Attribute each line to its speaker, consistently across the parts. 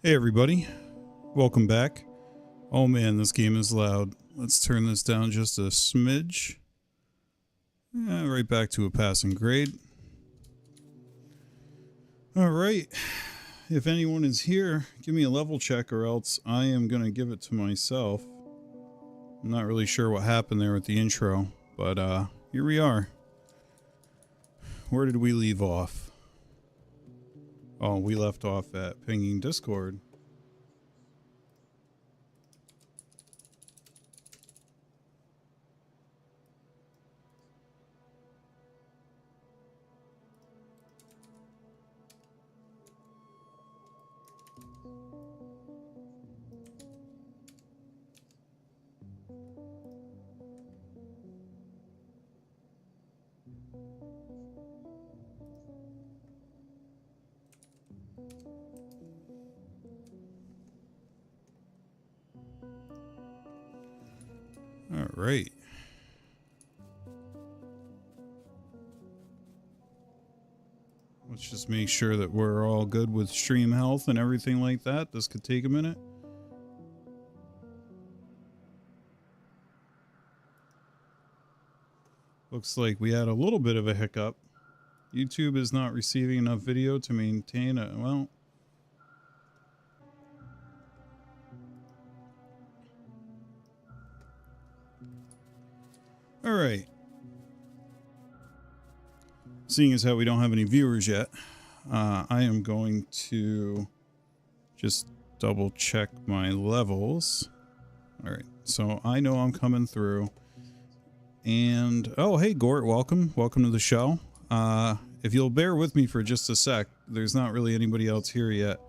Speaker 1: Hey everybody, welcome back. Oh man, this game is loud. Let's turn this down just a smidge. Right back to a passing grade. Alright, if anyone is here, give me a level check or else I am going to give it to myself. I'm not really sure what happened there with the intro, but here we are. Where did we leave off? Oh, we left off at pinging Discord. All right. Let's just make sure that we're all good with stream health and everything like that. This could take a minute. Looks like we had a little bit of a hiccup. YouTube is not receiving enough video to maintain a, well... Alright. Seeing as how we don't have any viewers yet, I am going to just double check my levels. Alright, so I know I'm coming through. And, oh hey Gort, welcome. Welcome to the show. If you'll bear with me for just a sec, there's not really anybody else here yet.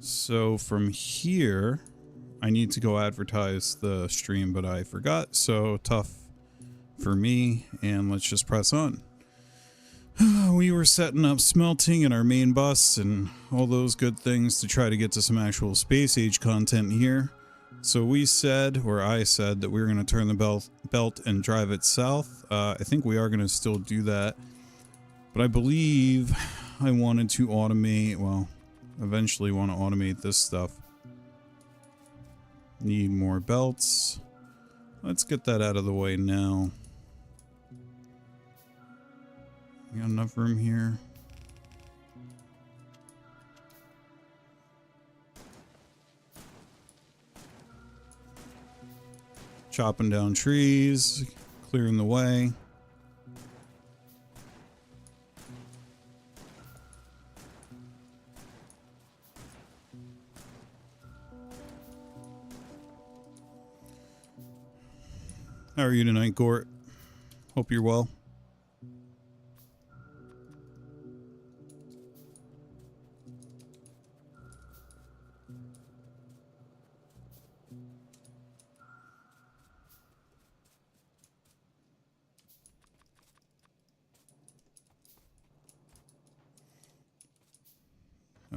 Speaker 1: So from here, I need to go advertise the stream, but I forgot, so tough for me, and let's just press on. We were setting up smelting in our main bus and all those good things to try to get to some actual Space Age content here. So we said, or I said, that we were going to turn the belt and drive it south. I think we are going to still do that, but I believe I wanted to automate, well, eventually want to automate this stuff. Need more belts. Let's get that out of the way now. We got enough room here. Chopping down trees, clearing the way. How are you tonight, Gort? Hope you're well.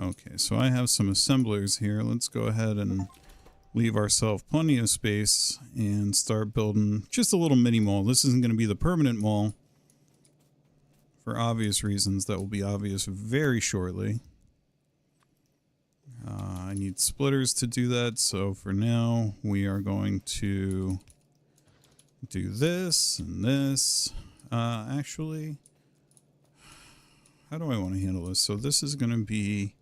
Speaker 1: Okay, so I have some assemblers here. Let's go ahead and leave ourselves plenty of space and start building just a little mini mall. This isn't going to be the permanent mall for obvious reasons that will be obvious very shortly. I need splitters to do that, so for now we are going to do this and this. Actually, how do I want to handle this? So this is going to be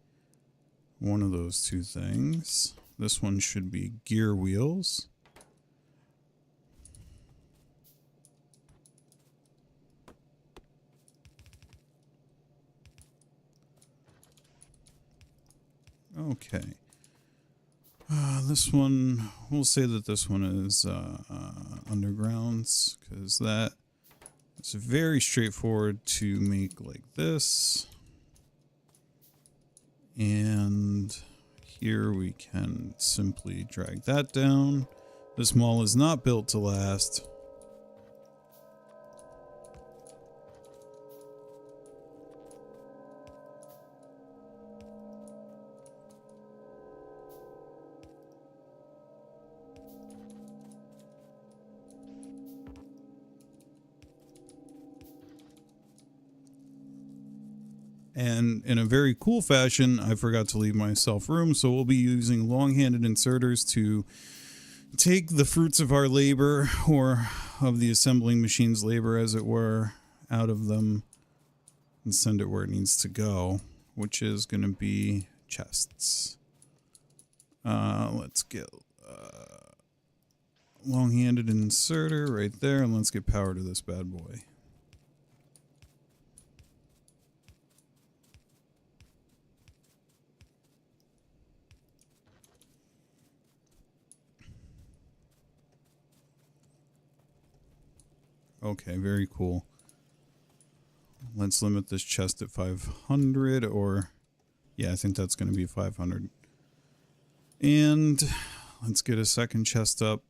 Speaker 1: one of those two things. This one should be gear wheels. Okay. This one, we'll say that this one is undergrounds, because that is very straightforward to make like this. And here we can simply drag that down. This mall is not built to last. And in a very cool fashion, I forgot to leave myself room, so we'll be using long-handed inserters to take the fruits of our labor, or of the assembling machine's labor as it were, out of them and send it where it needs to go, which is going to be chests. Let's get long-handed inserter right there, and let's get power to this bad boy. Okay, very cool. Let's limit this chest at 500, or yeah, I think that's going to be 500. And let's get a second chest up.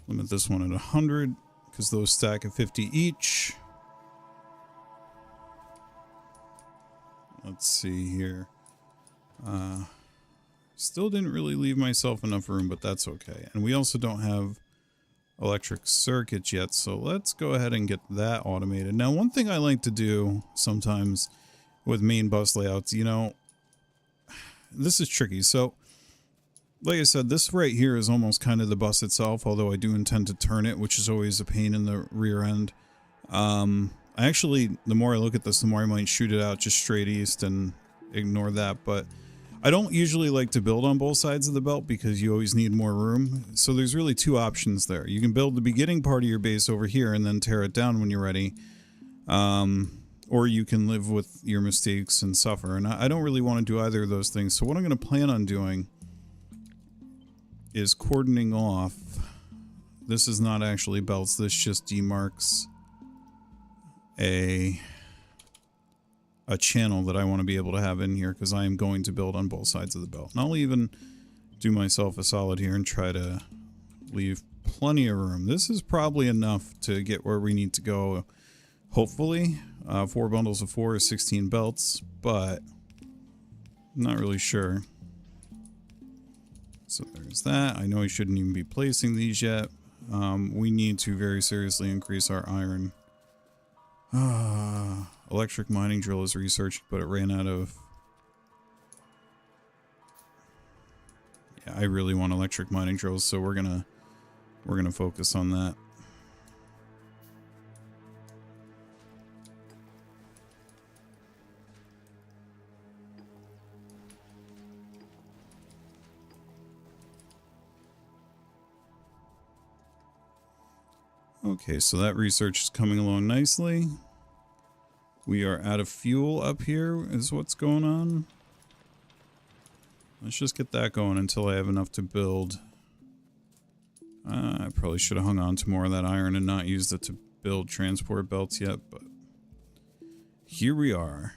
Speaker 1: Limit this one at 100, because those stack at 50 each. Let's see here. Still didn't really leave myself enough room, but that's okay. And we also don't have electric circuits yet, so let's go ahead and get that automated. Now, one thing I like to do sometimes with main bus layouts, you know, this is tricky. So, like I said, this right here is almost kind of the bus itself, although I do intend to turn it, which is always a pain in the rear end. I actually, the more I look at this, the more I might shoot it out just straight east and ignore that, but I don't usually like to build on both sides of the belt because you always need more room. So there's really two options there. You can build the beginning part of your base over here and then tear it down when you're ready. Or you can live with your mistakes and suffer. And I don't really want to do either of those things. So what I'm going to plan on doing is cordoning off. This is not actually belts. This just demarks a channel that I want to be able to have in here, because I am going to build on both sides of the belt. And I'll even do myself a solid here and try to leave plenty of room. This is probably enough to get where we need to go, hopefully. 4 bundles of 4 is 16 belts, but I'm not really sure. So there's that. I know I shouldn't even be placing these yet. We need to very seriously increase our iron. Electric mining drill is researched, but it ran out of... Yeah, I really want electric mining drills, so we're gonna focus on that. Okay, so that research is coming along nicely. We are out of fuel up here, is what's going on. Let's just get that going until I have enough to build. I probably should have hung on to more of that iron and not used it to build transport belts yet, but here we are.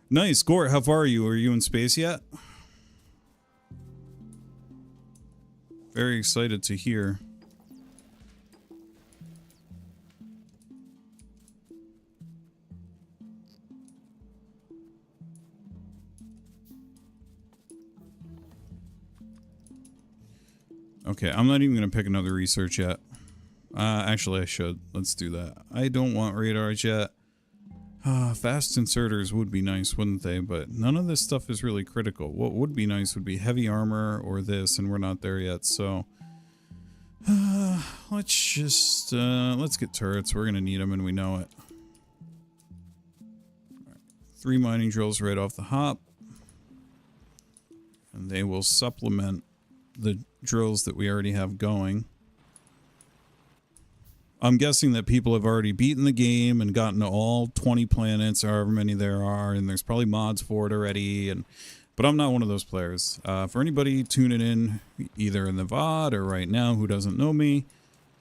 Speaker 1: Nice, Gort, how far are you? Are you in space yet? Very excited to hear. Okay, I'm not even going to pick another research yet. Actually, I should. Let's do that. I don't want radars yet. Fast inserters would be nice, wouldn't they? But none of this stuff is really critical. What would be nice would be heavy armor or this, and we're not there yet, so... let's just... let's get turrets. We're going to need them, and we know it. Right. 3 mining drills right off the hop. And they will supplement the drills that we already have going. I'm guessing that people have already beaten the game and gotten to all 20 planets, however many there are, and there's probably mods for it already, but I'm not one of those players. For anybody tuning in, either in the VOD or right now who doesn't know me,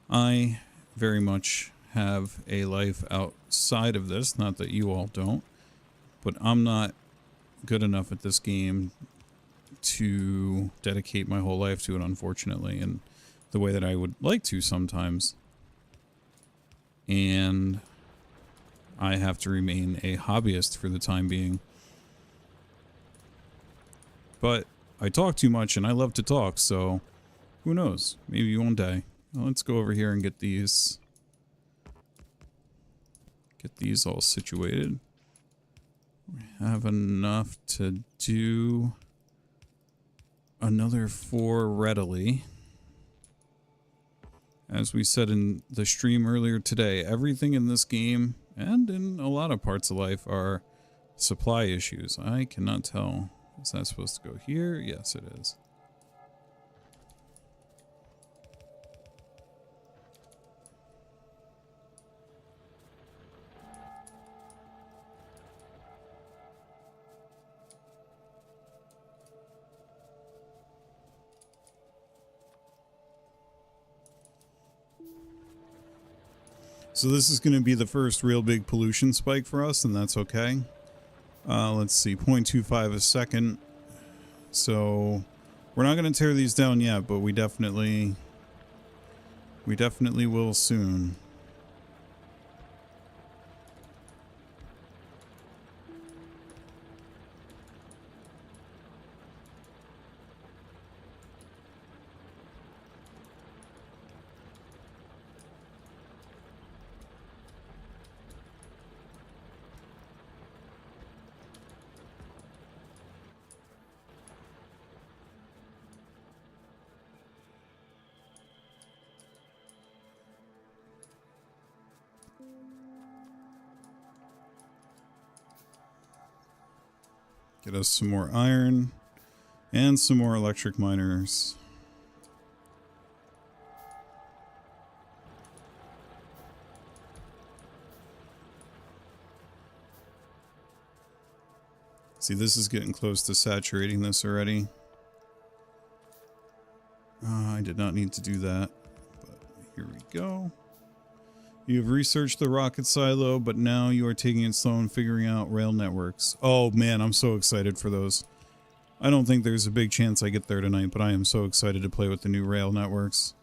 Speaker 1: I very much have a life outside of this, not that you all don't, but I'm not good enough at this game to dedicate my whole life to it, unfortunately, and the way that I would like to sometimes. And I have to remain a hobbyist for the time being. But I talk too much and I love to talk, so who knows? Maybe one day. Well, let's go over here and get these all situated. We have enough to do another 4 readily. As we said in the stream earlier today, everything in this game, and in a lot of parts of life, are supply issues. I cannot tell. Is that supposed to go here? Yes, it is. So this is going to be the first real big pollution spike for us, and that's okay. Let's see, 0.25 a second. So we're not going to tear these down yet, but we definitely will soon. Get us some more iron and some more electric miners. See, this is getting close to saturating this already. I did not need to do that, but here we go. You have researched the rocket silo, but now you are taking it slow and figuring out rail networks. Oh man, I'm so excited for those. I don't think there's a big chance I get there tonight, but I am so excited to play with the new rail networks.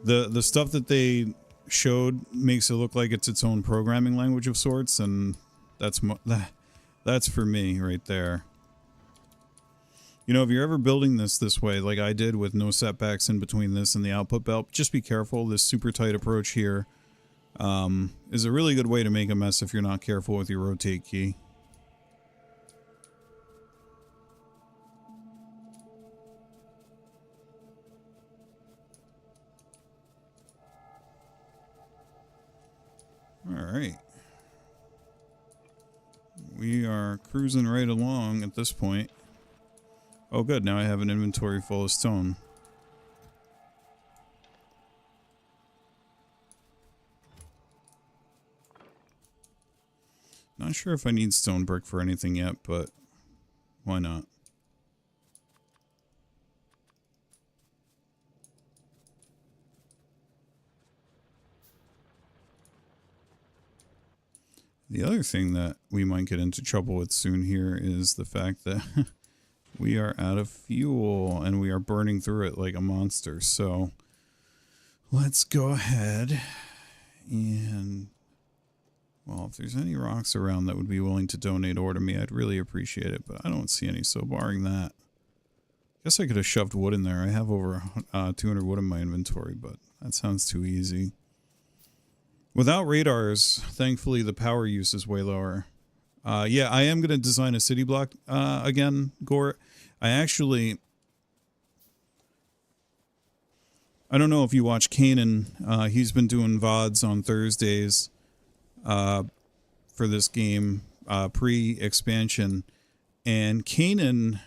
Speaker 1: The stuff that they showed makes it look like it's its own programming language of sorts, and that's for me right there. You know, if you're ever building this way, like I did with no setbacks in between this and the output belt, just be careful. This super tight approach here is a really good way to make a mess if you're not careful with your rotate key. All right. We are cruising right along at this point. Oh good, now I have an inventory full of stone. Not sure if I need stone brick for anything yet, but why not? The other thing that we might get into trouble with soon here is the fact that we are out of fuel and we are burning through it like a monster. So let's go ahead and, well, if there's any rocks around that would be willing to donate ore to me, I'd really appreciate it, but I don't see any. So barring that, guess I could have shoved wood in there. I have over 200 wood in my inventory, but that sounds too easy. Without radars, thankfully the power use is way lower. Yeah, I am going to design a city block again, Gore. I don't know if you watch Kanan. He's been doing VODs on Thursdays for this game, pre-expansion. And Kanan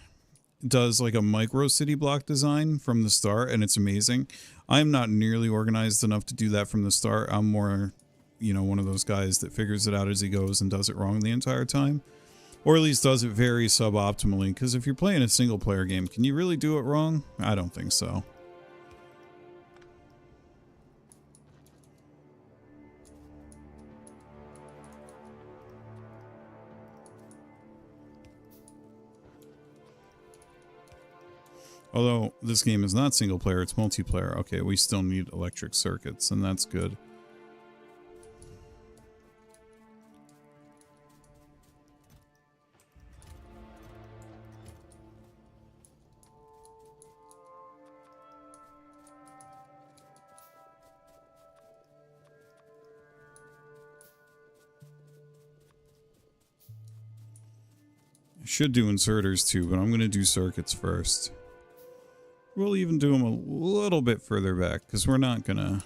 Speaker 1: does like a micro city block design from the start, and it's amazing. I'm not nearly organized enough to do that from the start. I'm more, you know, one of those guys that figures it out as he goes and does it wrong the entire time. Or at least does it very suboptimally, because if you're playing a single player game, can you really do it wrong? I don't think so. Although this game is not single player, it's multiplayer. Okay, we still need electric circuits, and that's good. I should do inserters too, but I'm going to do circuits first. We'll even do them a little bit further back because we're not gonna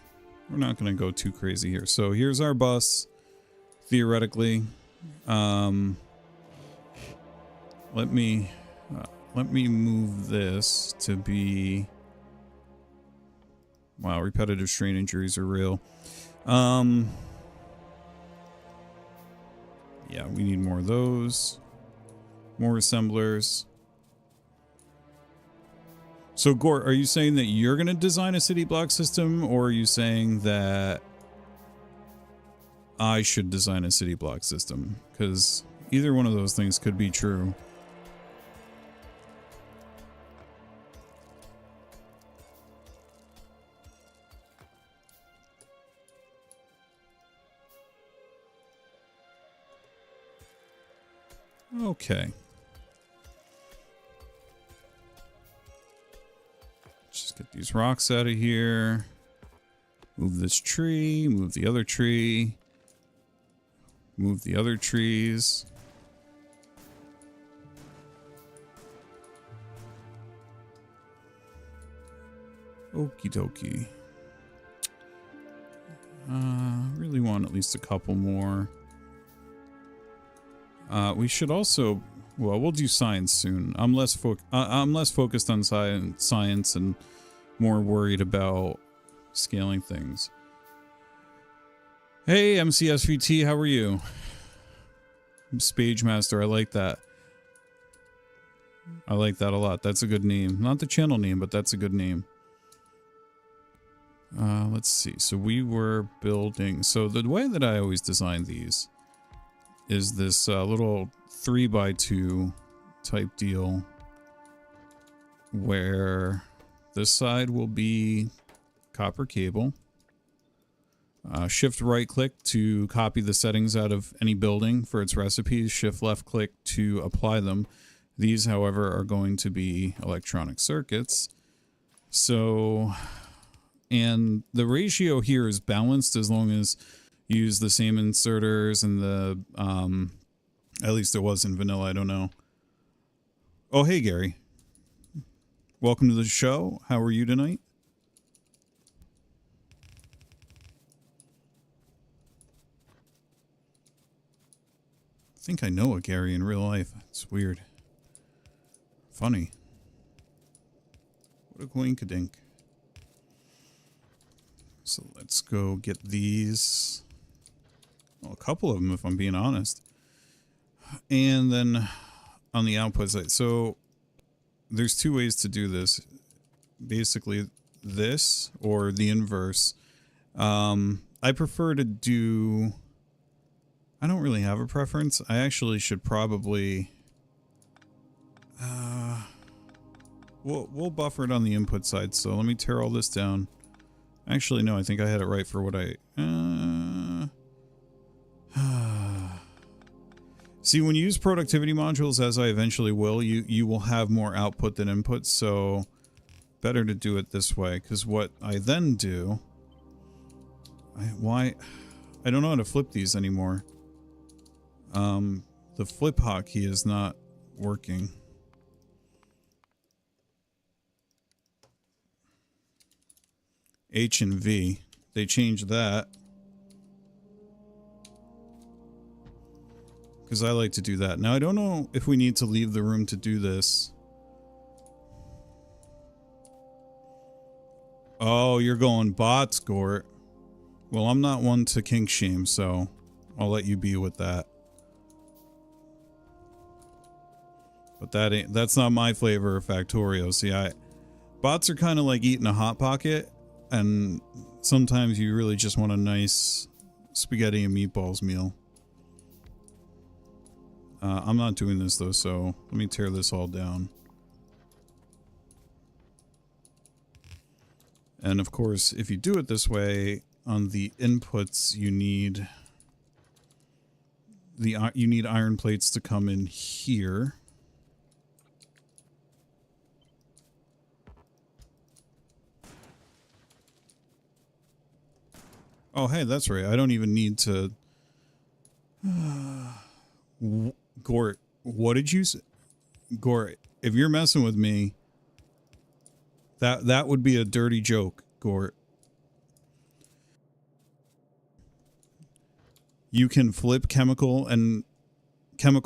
Speaker 1: go too crazy here. So here's our bus, theoretically. Let me move this to be. Wow, repetitive strain injuries are real. Yeah, we need more of those. More assemblers. So, Gort, are you saying that you're going to design a city block system, or are you saying that I should design a city block system? Because either one of those things could be true. Okay. Just get these rocks out of here. Move this tree. Move the other tree. Move the other trees. Okie dokie. Really want at least a couple more. We should also, well, we'll do science soon. I'm less focused on science and more worried about scaling things. Hey, MCSVT, how are you? Spage Master, I like that. I like that a lot. That's a good name. Not the channel name, but that's a good name. Let's see. So we were building. So the way that I always design these is this little 3x2 type deal where this side will be copper cable. Shift right click to copy the settings out of any building for its recipes. Shift left click to apply them. These, however, are going to be electronic circuits. So, and the ratio here is balanced as long as you use the same inserters and the, at least it was in vanilla, I don't know. Oh, hey, Gary. Welcome to the show. How are you tonight? I think I know a Gary in real life. It's weird. Funny. What a coinkadink. So let's go get these. Well, a couple of them if I'm being honest. And then on the output side. So there's two ways to do this. Basically this or the inverse. I prefer to do... I don't really have a preference. I actually should probably... We'll buffer it on the input side, so let me tear all this down. Actually, no, I think I had it right for what I... See, when you use productivity modules, as I eventually will, you will have more output than input, so better to do it this way, because what I then do... I don't know how to flip these anymore. The flip hotkey is not working. H and V. They changed that. Because I like to do that. Now, I don't know if we need to leave the room to do this. Oh, you're going bots, Gort. Well, I'm not one to kink shame, so I'll let you be with that. But that's not my flavor of Factorio. See, bots are kind of like eating a Hot Pocket, and sometimes you really just want a nice spaghetti and meatballs meal. I'm not doing this though, so let me tear this all down. And of course, if you do it this way, on the inputs you need iron plates to come in here. Oh, hey, that's right. I don't even need to... Gort, what did you say? Gort, if you're messing with me, that would be a dirty joke, Gort. You can flip chemical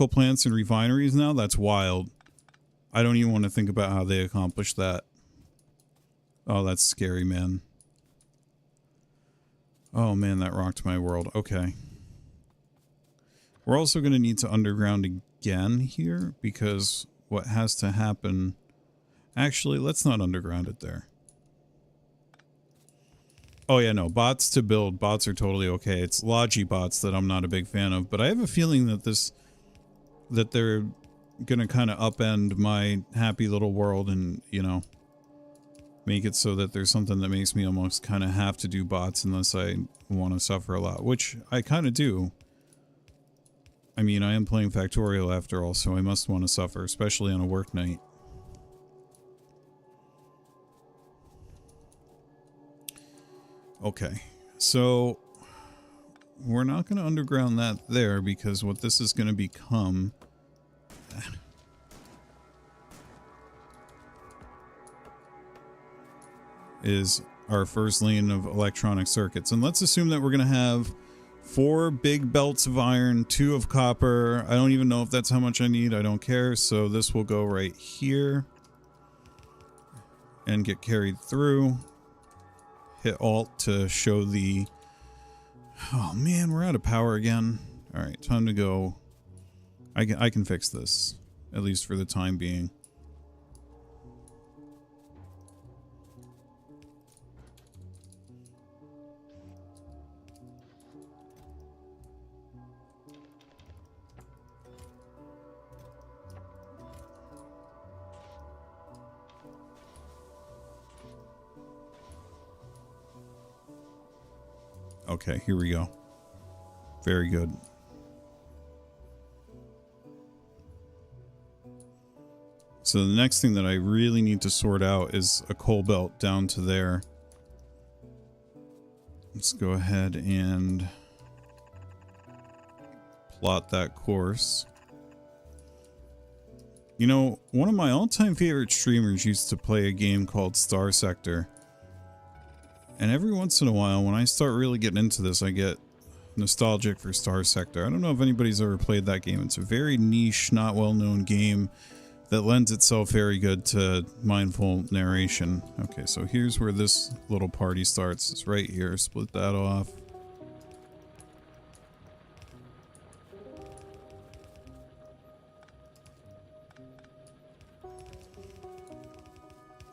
Speaker 1: plants and refineries now? That's wild. I don't even want to think about how they accomplished that. Oh, that's scary, man. Oh man, that rocked my world. Okay. We're also going to need to underground again here, because what has to happen... Actually, let's not underground it there. Oh yeah, no, bots to build. Bots are totally okay. It's Logi bots that I'm not a big fan of, but I have a feeling that that they're going to kind of upend my happy little world and, you know, make it so that there's something that makes me almost kind of have to do bots unless I want to suffer a lot, which I kind of do. I mean, I am playing Factorio after all, so I must want to suffer, especially on a work night. Okay, so we're not going to underground that there, because what this is going to become... is our first lane of electronic circuits. And let's assume that we're going to have 4 big belts of iron, 2 of copper. I don't even know if that's how much I need. I don't care. So this will go right here and get carried through. Hit Alt to show the... Oh man, we're out of power again. All right, time to go. I can fix this, at least for the time being. Okay, here we go. Very good. So the next thing that I really need to sort out is a coal belt down to there. Let's go ahead and plot that course. You know, one of my all-time favorite streamers used to play a game called Star Sector. And every once in a while, when I start really getting into this, I get nostalgic for Star Sector. I don't know if anybody's ever played that game. It's a very niche, not well-known game that lends itself very good to mindful narration. Okay, so here's where this little party starts. It's right here. Split that off.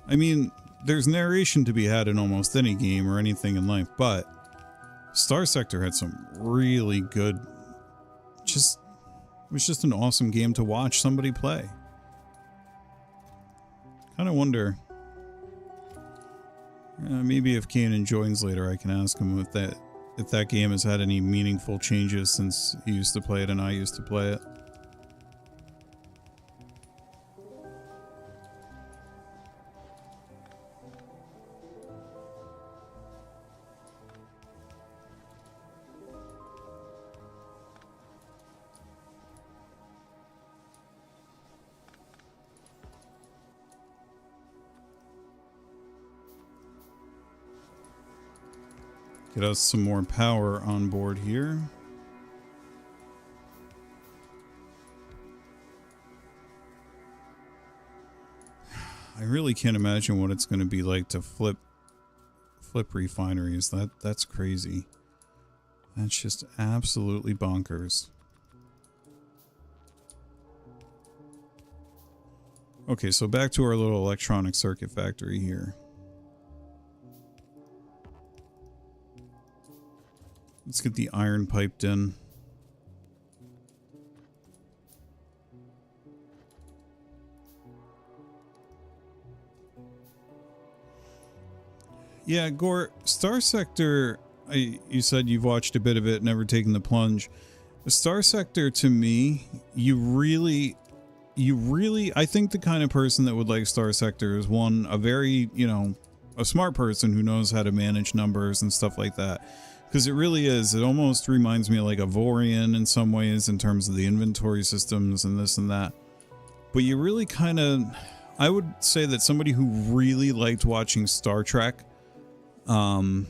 Speaker 1: I mean, there's narration to be had in almost any game or anything in life, but Star Sector had some really good... it was just an awesome game to watch somebody play. Kind of wonder, maybe if Kanan joins later, I can ask him if that game has had any meaningful changes since he used to play it and I used to play it. Get us some more power on board here. I really can't imagine what it's going to be like to flip refineries. That's crazy. That's just absolutely bonkers. Okay, so back to our little electronic circuit factory here. Let's get the iron piped in. Yeah, Gore, Star Sector, you said you've watched a bit of it, never taken the plunge. Star Sector, to me, you really, I think the kind of person that would like Star Sector is one, a very, a smart person who knows how to manage numbers and stuff like that. Because it really is. It almost reminds me of like a Vorian in some ways in terms of the inventory systems and this and that. But you really kind of... I would say that somebody who really liked watching Star Trek, like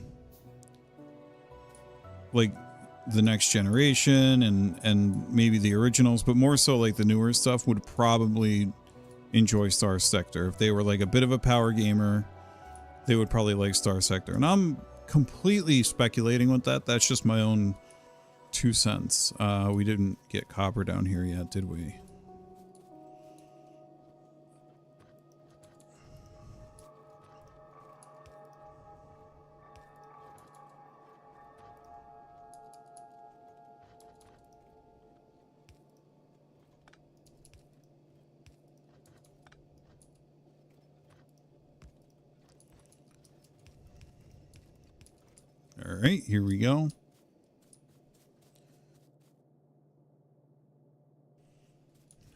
Speaker 1: The Next Generation and maybe the originals, but more so like the newer stuff, would probably enjoy Star Sector. If they were like a bit of a power gamer, they would probably like Star Sector. And I'm completely speculating with that. That's just my own 2 cents. We didn't get copper down here yet, did we? All right, here we go.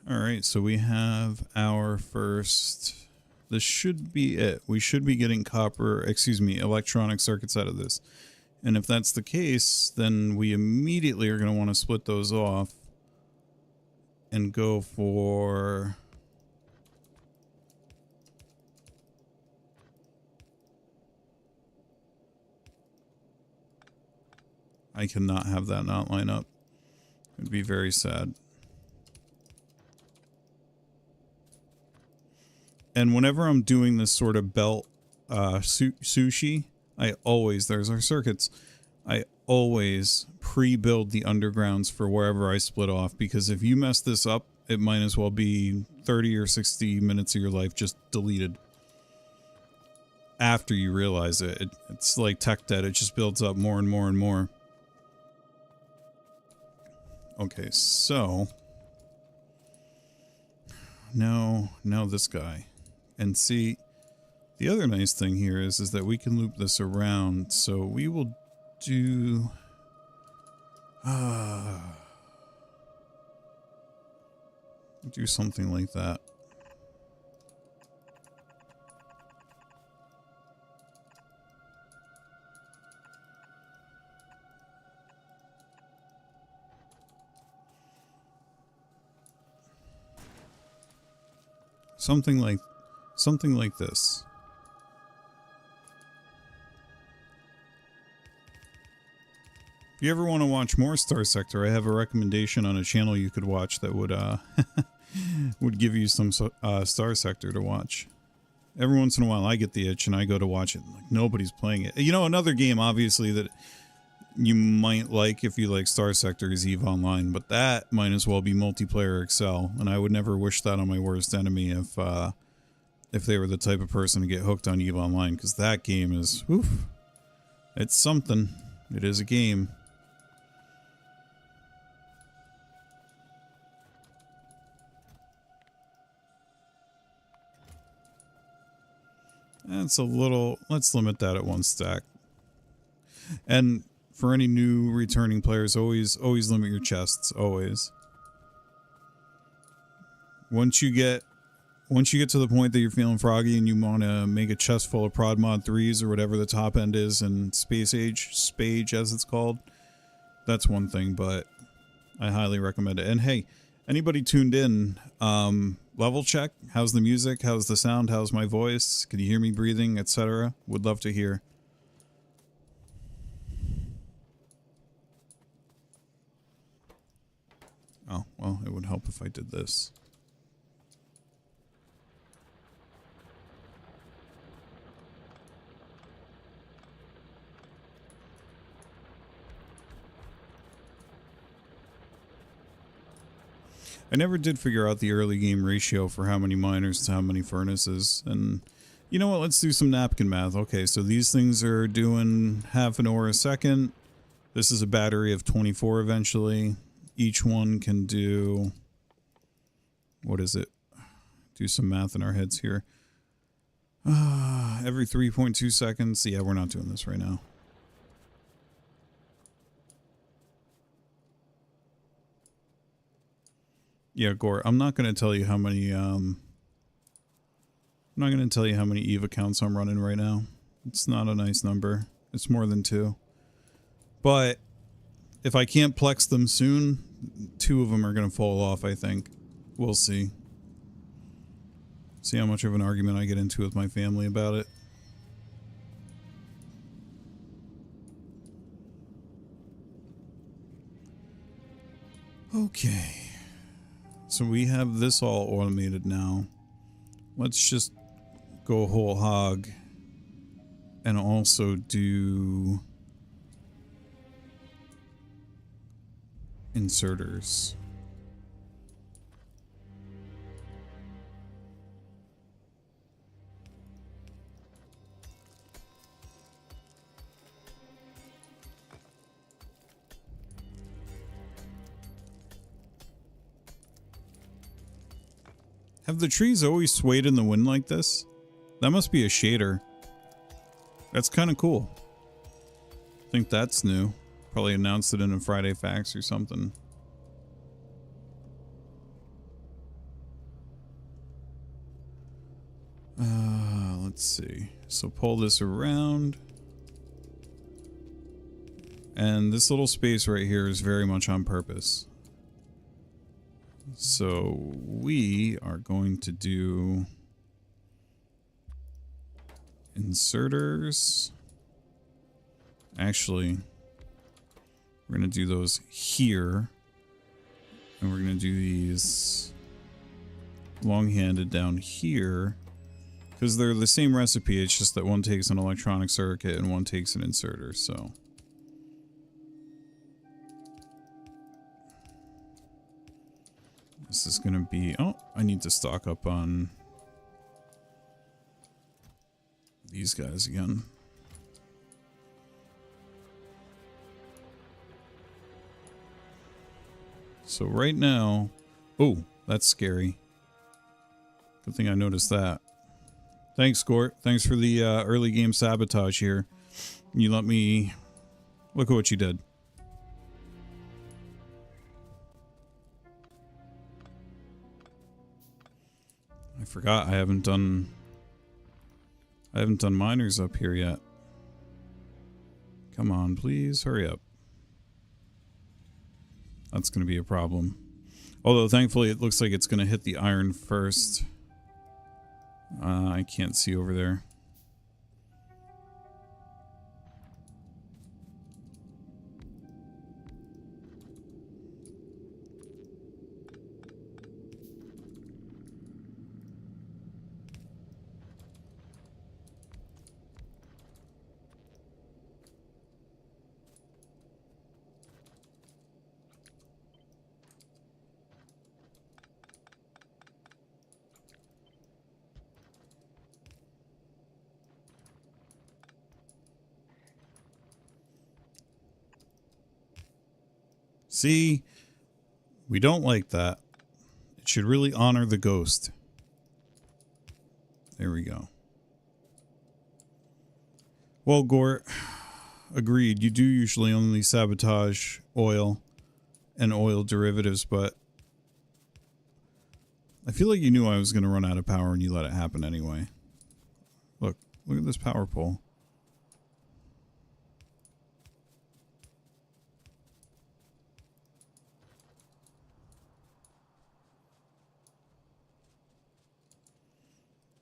Speaker 1: All right, so we have our first... This should be it. We should be getting electronic circuits out of this. And if that's the case, then we immediately are going to want to split those off and go for... I cannot have that not line up. It would be very sad. And whenever I'm doing this sort of belt sushi, there's our circuits. I always pre-build the undergrounds for wherever I split off, because if you mess this up, it might as well be 30 or 60 minutes of your life just deleted. After you realize it. It's like tech debt. It just builds up more and more and more. Okay, so now this guy. And see, the other nice thing here is that we can loop this around. So we will do do something like that. Something like this. If you ever want to watch more Star Sector, I have a recommendation on a channel you could watch that would would give you some Star Sector to watch. Every once in a while I get the itch and I go to watch it. Like, nobody's playing it. You know, another game obviously that you might like if you like Star Sector is EVE Online, but that might as well be multiplayer Excel, and I would never wish that on my worst enemy if they were the type of person to get hooked on EVE Online, because that game is, oof, it's something. It is a game. That's a little, let's limit that at 1 stack. And for any new returning players, always limit your chests, always. Once you get to the point that you're feeling froggy and you want to make a chest full of prod mod 3s or whatever the top end is in Space Age, Spage as it's called, that's one thing, but I highly recommend it. And hey, anybody tuned in, level check. How's the music? How's the sound? How's my voice? Can you hear me breathing, etc.? Would love to hear. Oh, well, it would help if I did this. I never did figure out the early game ratio for how many miners to how many furnaces, and you know what, let's do some napkin math. Okay, so these things are doing half an ore a second. This is a battery of 24 eventually. Each one can do, what is it? Do some math in our heads here. Every 3.2 seconds. Yeah, we're not doing this right now. Yeah, Gore, I'm not going to tell you how many, I'm not going to tell you how many EVE accounts I'm running right now. It's not a nice number. It's more than 2. But if I can't plex them soon, 2 of them are going to fall off, I think. We'll see. See how much of an argument I get into with my family about it. Okay. So we have this all automated now. Let's just go whole hog and also do inserters. Have the trees always swayed in the wind like this? That must be a shader. That's kind of cool. I think that's new. Probably announced it in a Friday Facts or something. Let's see. So pull this around. And this little space right here is very much on purpose. So we are going to do inserters. Actually, we're going to do those here. And we're going to do these long-handed down here. Because they're the same recipe, it's just that one takes an electronic circuit and one takes an inserter, so. This is going to be... Oh, I need to stock up on these guys again. So right now... Oh, that's scary. Good thing I noticed that. Thanks, Gort. Thanks for the early game sabotage here. You let me... Look at what you did. I forgot I haven't done miners up here yet. Come on, please hurry up. That's going to be a problem. Although thankfully it looks like it's going to hit the iron first. I can't see over there. See, we don't like that. It should really honor the ghost. There we go. Well, Gort, agreed. You do usually only sabotage oil and oil derivatives, but I feel like you knew I was going to run out of power and you let it happen anyway. Look at this power pole.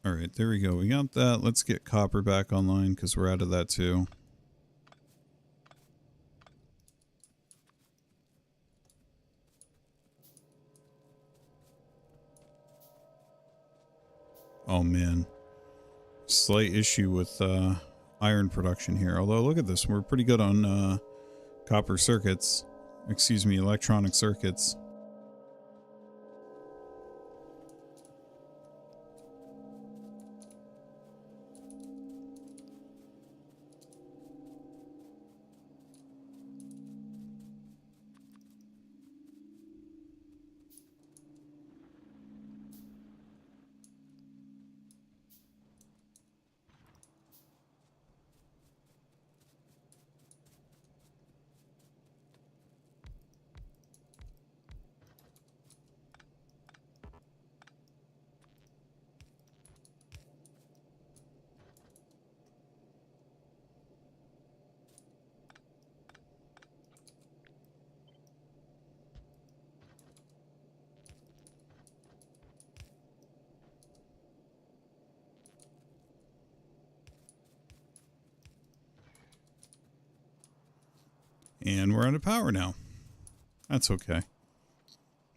Speaker 1: Alright, there we go. We got that. Let's get copper back online because we're out of that too. Oh man. Slight issue with iron production here. Although look at this. We're pretty good on copper circuits. Excuse me, electronic circuits. And we're out of power now. That's okay.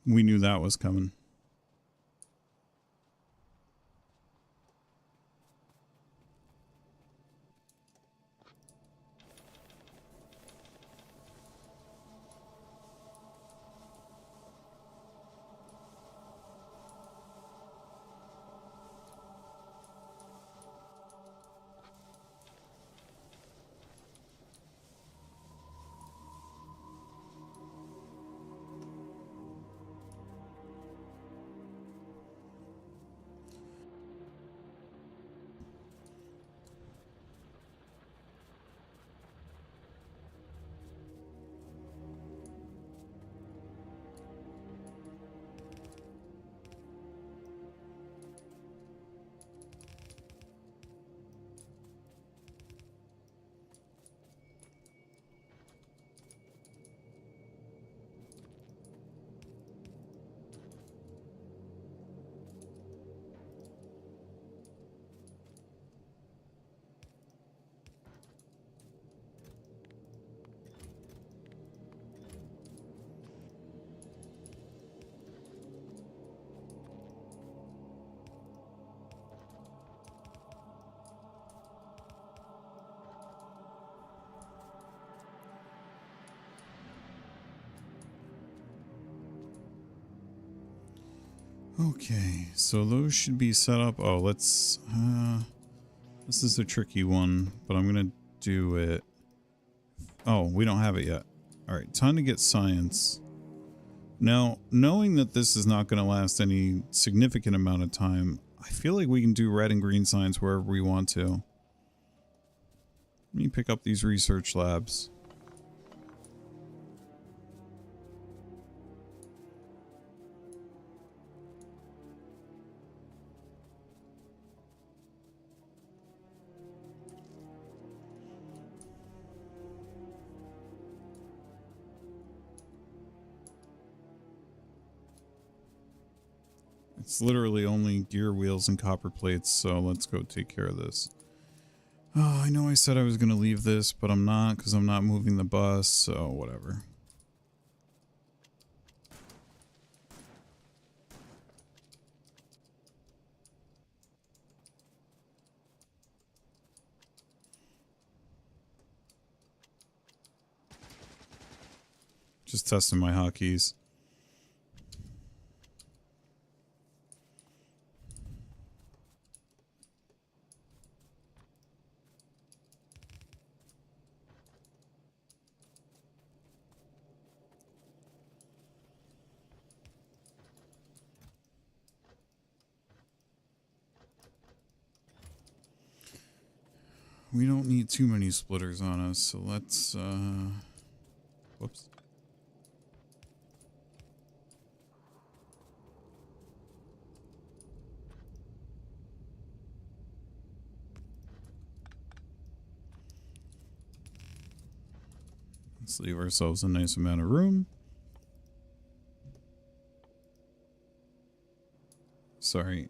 Speaker 1: We knew that was coming. Okay, so those should be set up. Oh, let's... this is a tricky one, but I'm going to do it... Oh, we don't have it yet. Alright, time to get science. Now, knowing that this is not going to last any significant amount of time, I feel like we can do red and green science wherever we want to. Let me pick up these research labs. I It's literally only gear wheels and copper plates, so let's go take care of this. Oh, I know I said I was going to leave this, but I'm not because I'm not moving the bus, so whatever. Just testing my hotkeys. We don't need too many splitters on us, so let's, whoops. Let's leave ourselves a nice amount of room. Sorry,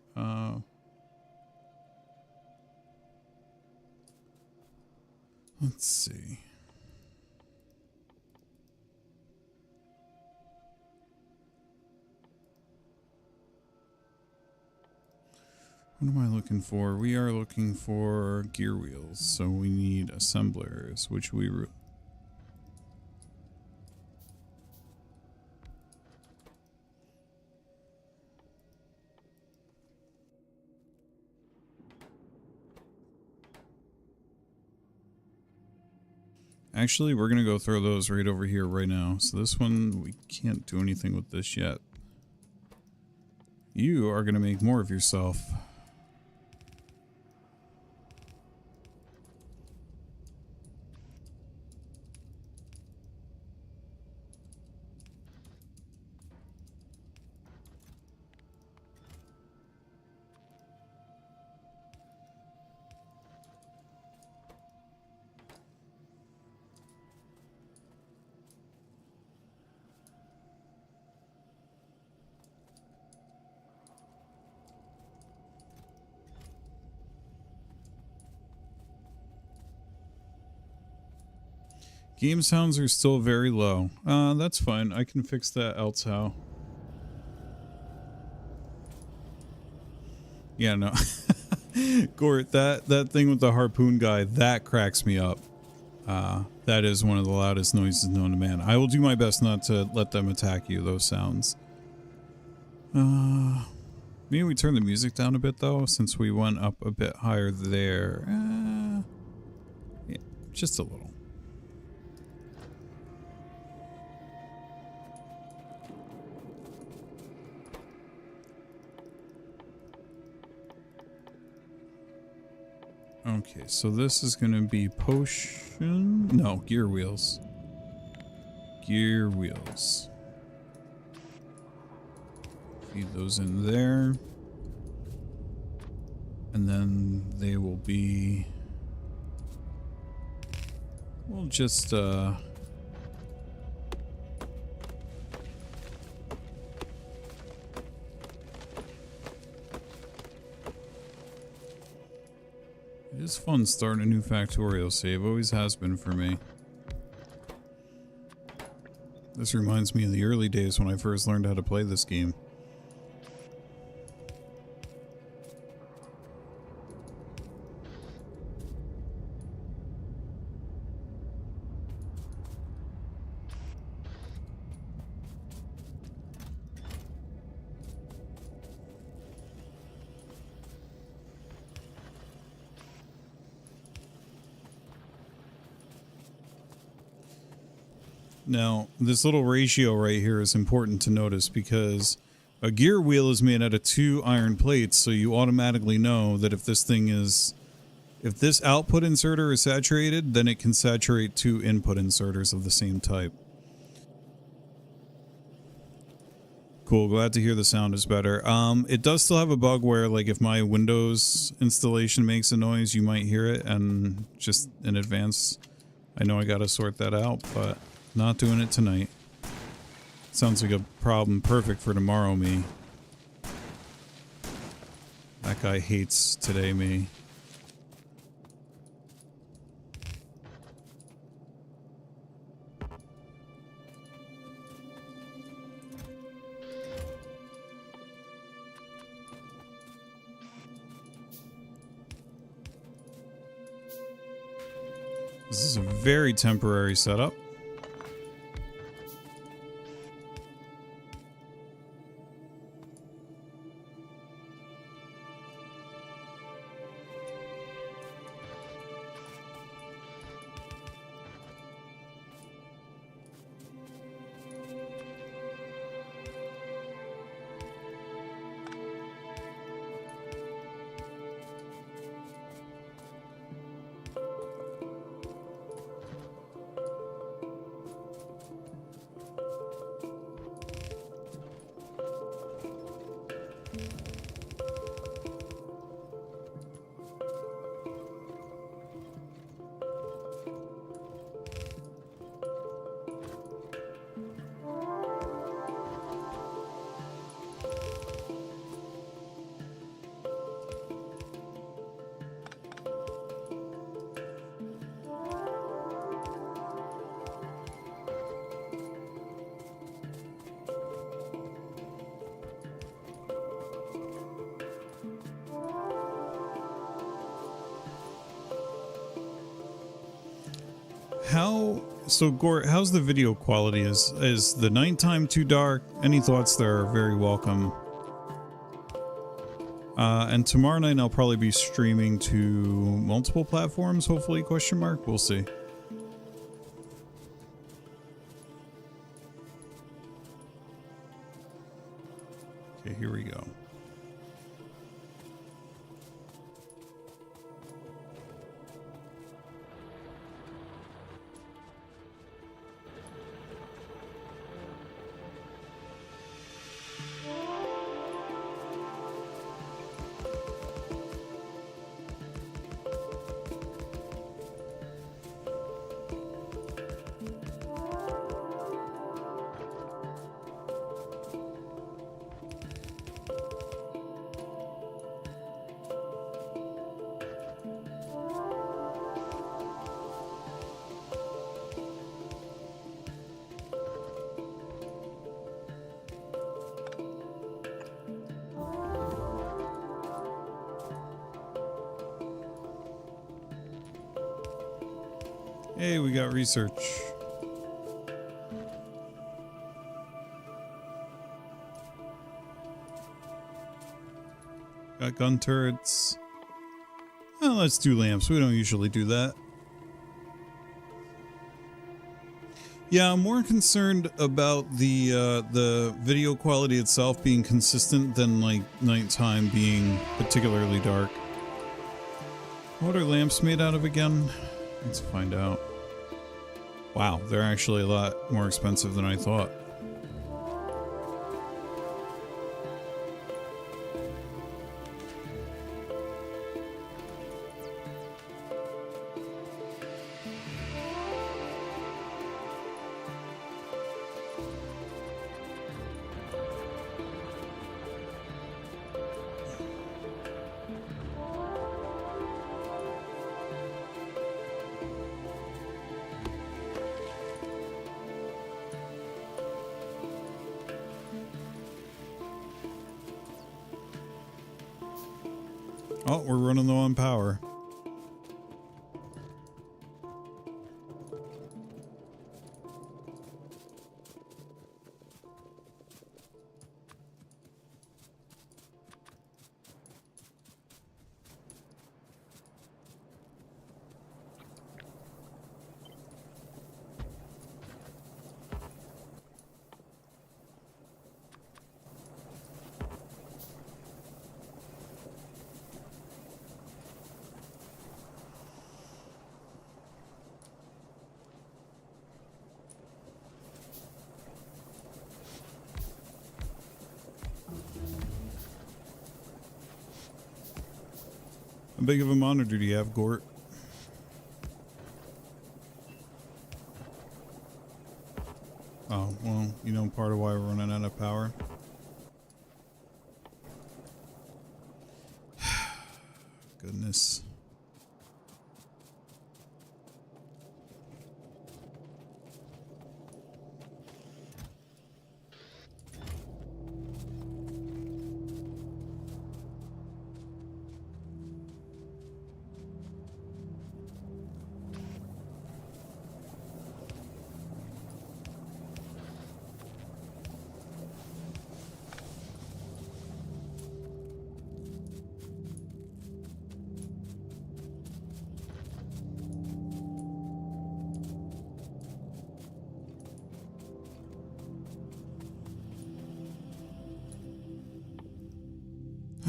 Speaker 1: let's see. What am I looking for? We are looking for gear wheels, so we need assemblers, which we... Actually, we're going to go throw those right over here right now. So this one, we can't do anything with this yet. You are going to make more of yourself. Game sounds are still very low. That's fine. I can fix that else how. Yeah, no. Gort, that thing with the harpoon guy, that cracks me up. That is one of the loudest noises known to man. I will do my best not to let them attack you, those sounds. Maybe we turn the music down a bit, though, since we went up a bit higher there. Yeah, just a little. Okay, so this is going to be potion... No, gear wheels. Gear wheels. Feed those in there. And then they will be... We'll just, It is fun starting a new Factorio save, always has been for me. This reminds me of the early days when I first learned how to play this game. Now, this little ratio right here is important to notice because a gear wheel is made out of 2 iron plates, so you automatically know that if this thing is... If this output inserter is saturated, then it can saturate 2 input inserters of the same type. Cool, glad to hear the sound is better. It does still have a bug where, like, if my Windows installation makes a noise, you might hear it, and just in advance, I know I gotta sort that out, but... Not doing it tonight. Sounds like a problem perfect for tomorrow me. That guy hates today me. This is a very temporary setup. So Gort, how's the video quality? Is the nighttime too dark? Any thoughts there are very welcome. And tomorrow night I'll probably be streaming to multiple platforms, hopefully, question mark. We'll see. Okay, here we go. Hey, we got research. Got gun turrets. Well, let's do lamps. We don't usually do that. Yeah, I'm more concerned about the video quality itself being consistent than like nighttime being particularly dark. What are lamps made out of again? Let's find out. Wow, they're actually a lot more expensive than I thought. Oh, we're running low on power. How big of a monitor do you have, Gort? Oh, well, you know part of why we're running out of power. goodness.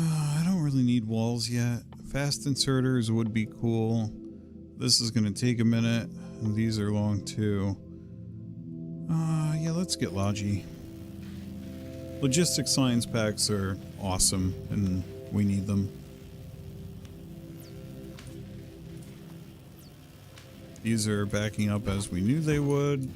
Speaker 1: I don't really need walls yet. Fast inserters would be cool. This is going to take a minute. And these are long too. Yeah, let's get Logi. Logistics science packs are awesome and we need them. These are backing up as we knew they would.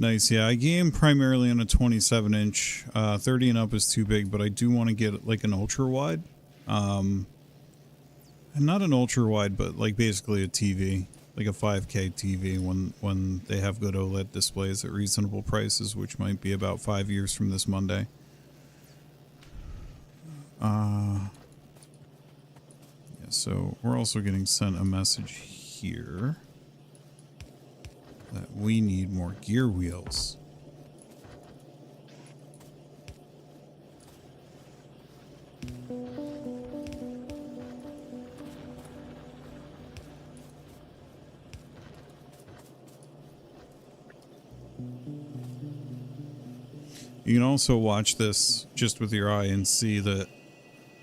Speaker 1: Nice, yeah, I game primarily on a 27-inch. 30 and up is too big, but I do want to get like an ultra-wide. And not an ultra-wide, but like basically a TV. Like a 5K TV when they have good OLED displays at reasonable prices, which might be about 5 years from this Monday. Yeah, so we're also getting sent a message here that we need more gear wheels. You can also watch this just with your eye and see that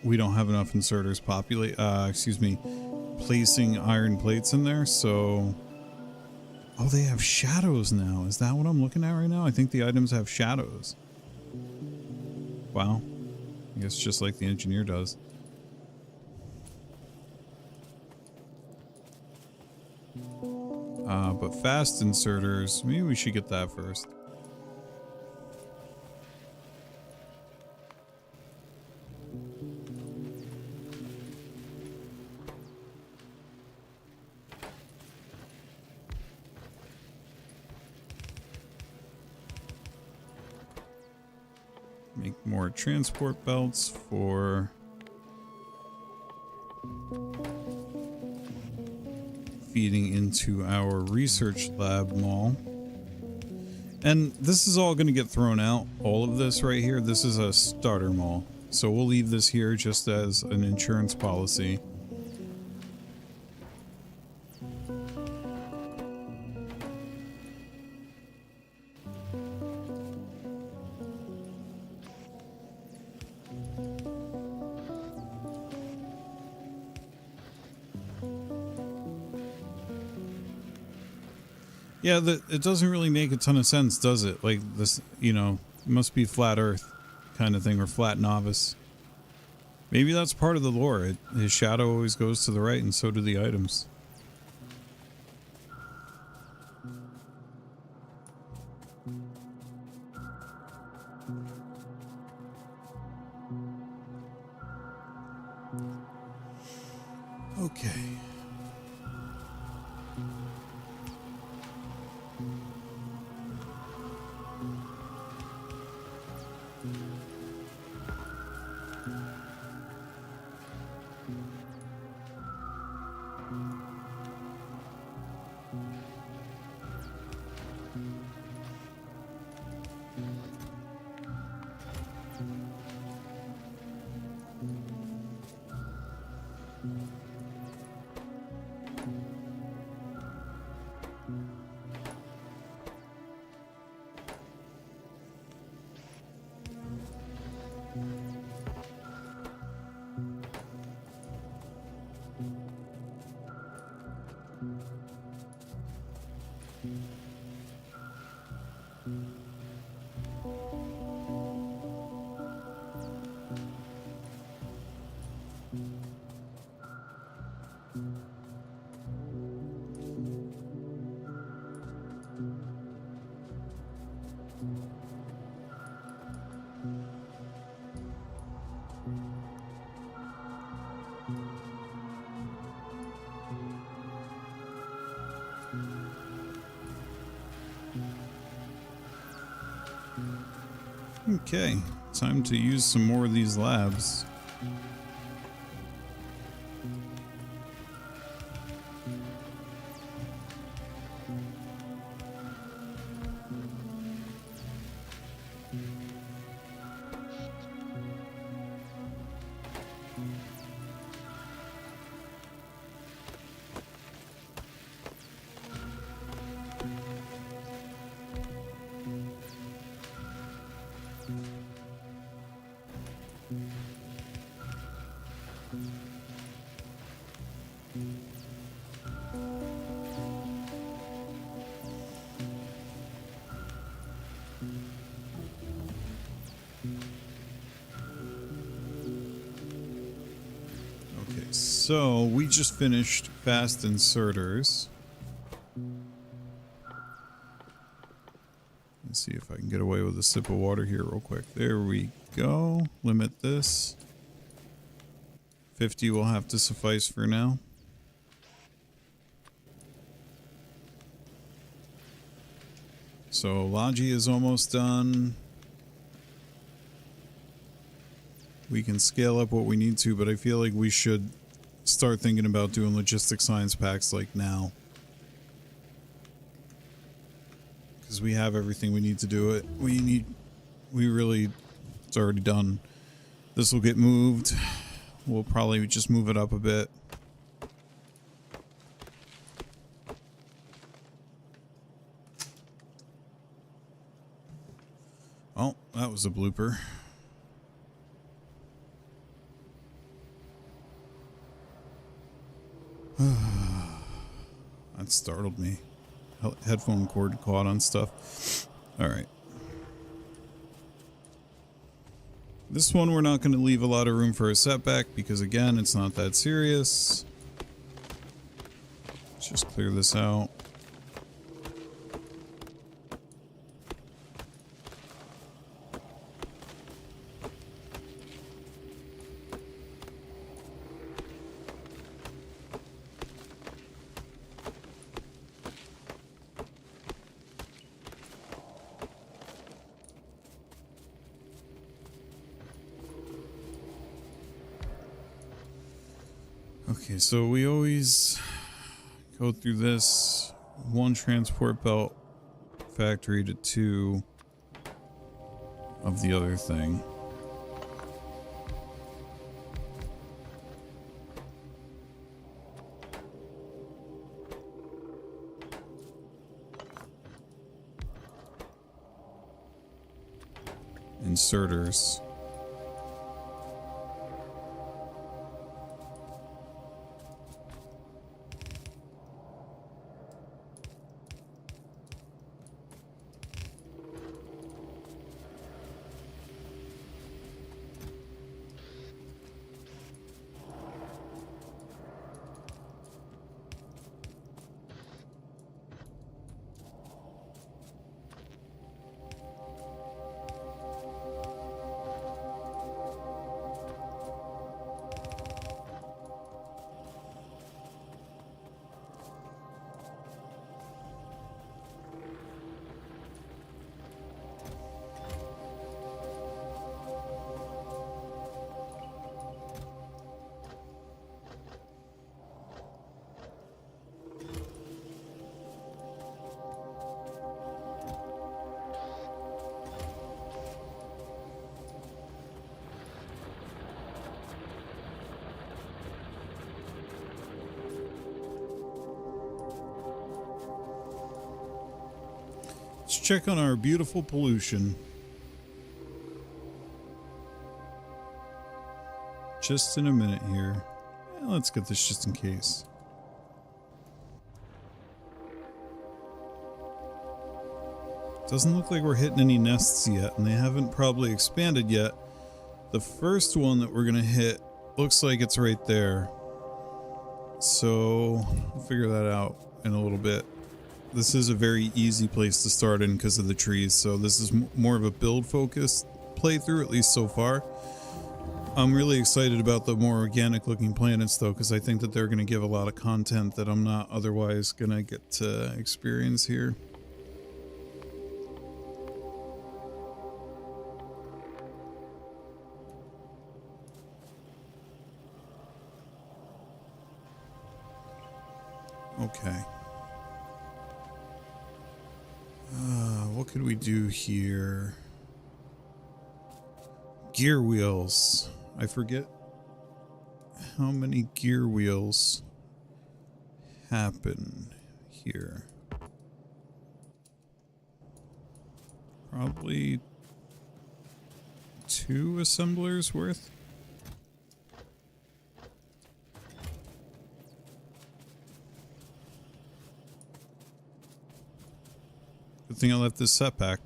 Speaker 1: we don't have enough inserters placing iron plates in there, so... Oh, they have shadows now. Is that what I'm looking at right now? I think the items have shadows. Wow. I guess just like the engineer does. But fast inserters, maybe we should get that first. Make more transport belts for feeding into our research lab mall. And this is all going to get thrown out. All of this right here, this is a starter mall. So we'll leave this here just as an insurance policy. Yeah, it doesn't really make a ton of sense, does it? Like this, you know, it must be flat Earth kind of thing, or flat novice. Maybe that's part of the lore. His shadow always goes to the right, and so do the items. Okay. Okay, time to use some more of these labs. Okay, so we just finished fast inserters. Let's see if I can get away with a sip of water here real quick. There we go. Limit this. 50 will have to suffice for now. So Logi is almost done. We can scale up what we need to, but I feel like we should start thinking about doing logistics science packs like now. Because we have everything we need to do it. It's already done. This will get moved. We'll probably just move it up a bit. Oh, that was a blooper. That startled me. Headphone cord caught on stuff. Alright. This one we're not going to leave a lot of room for a setback because again, it's not that serious. Let's just clear this out. Okay, so we always go through this one transport belt factory to 2 of the other thing. Inserters. Let's check on our beautiful pollution. Just in a minute here. Let's get this just in case. Doesn't look like we're hitting any nests yet, and they haven't probably expanded yet. The first one that we're gonna hit looks like it's right there. So we'll figure that out in a little bit. This is a very easy place to start in because of the trees, so this is more of a build focused playthrough, at least so far. I'm really excited about the more organic looking planets though, because I think that they're going to give a lot of content that I'm not otherwise going to get to experience here. Okay. What could we do here? Gear wheels. I forget how many gear wheels happen here. Probably 2 assemblers worth. Good thing I left this setback.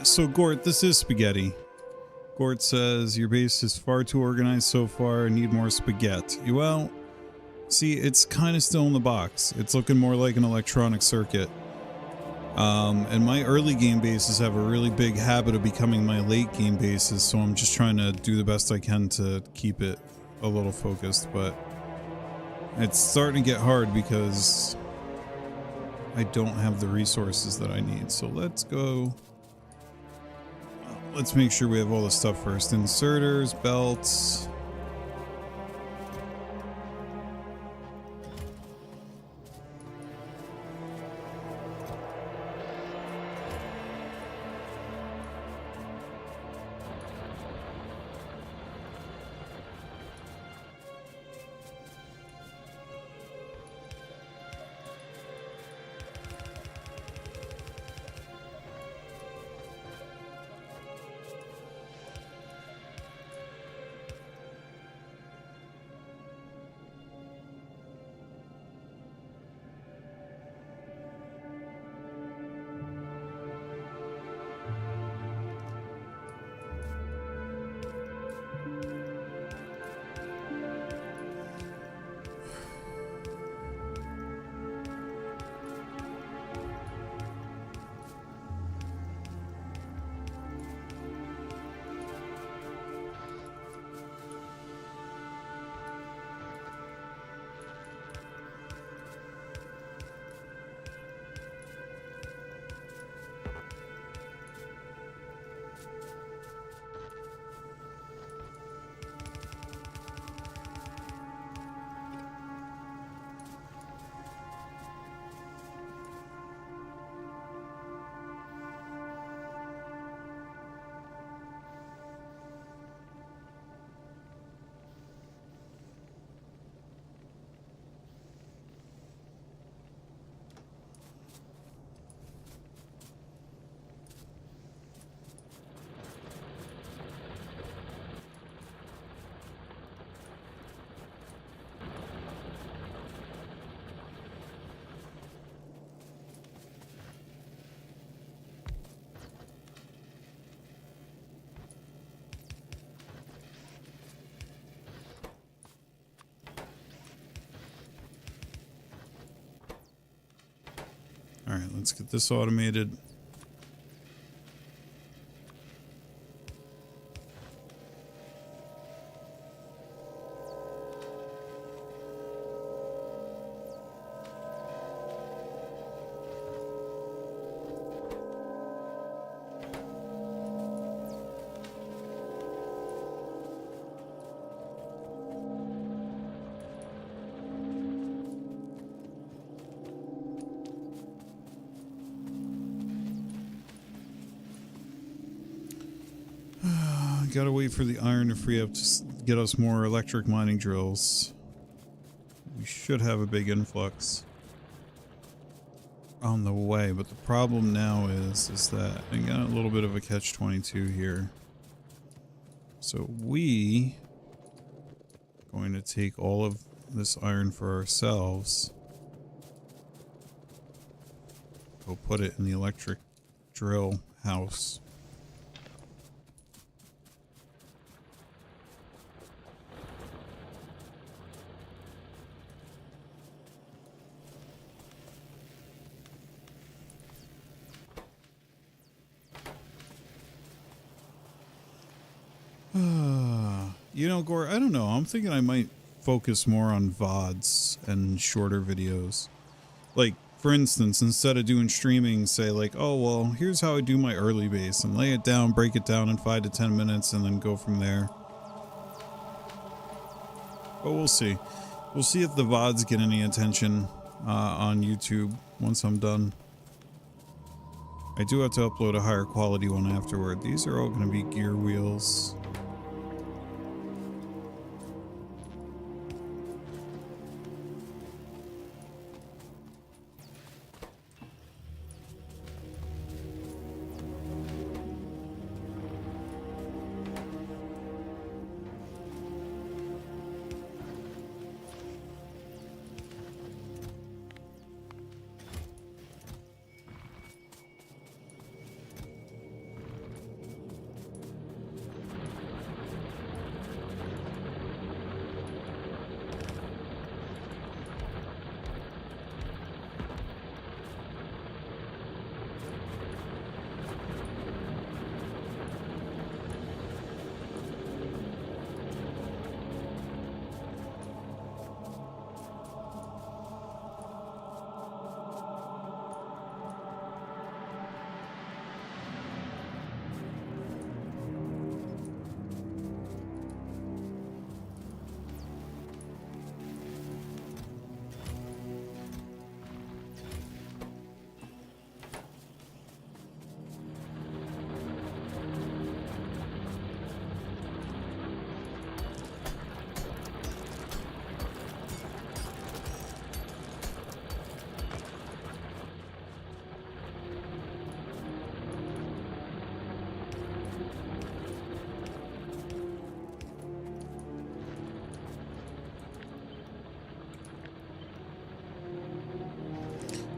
Speaker 1: So Gort, this is spaghetti. Gort says, your base is far too organized so far, need more spaghetti. Well, see, it's kind of still in the box. It's looking more like an electronic circuit. And my early game bases have a really big habit of becoming my late game bases, so I'm just trying to do the best I can to keep it a little focused, but it's starting to get hard because I don't have the resources that I need. So let's go. Let's make sure we have all the stuff first. Inserters, belts. All right, let's get this automated. gotta wait for the iron to free up to get us more electric mining drills. We should have a big influx on the way, but the problem now is that I got a little bit of a catch-22 here. So we going to take all of this iron for ourselves. Go put it in the electric drill house. You know, Gore, I don't know. I'm thinking I might focus more on VODs and shorter videos. Like, for instance, instead of doing streaming, say like, oh, well, here's how I do my early base and lay it down, break it down in 5 to 10 minutes and then go from there. But we'll see. We'll see if the VODs get any attention on YouTube once I'm done. I do have to upload a higher quality one afterward. These are all going to be gear wheels.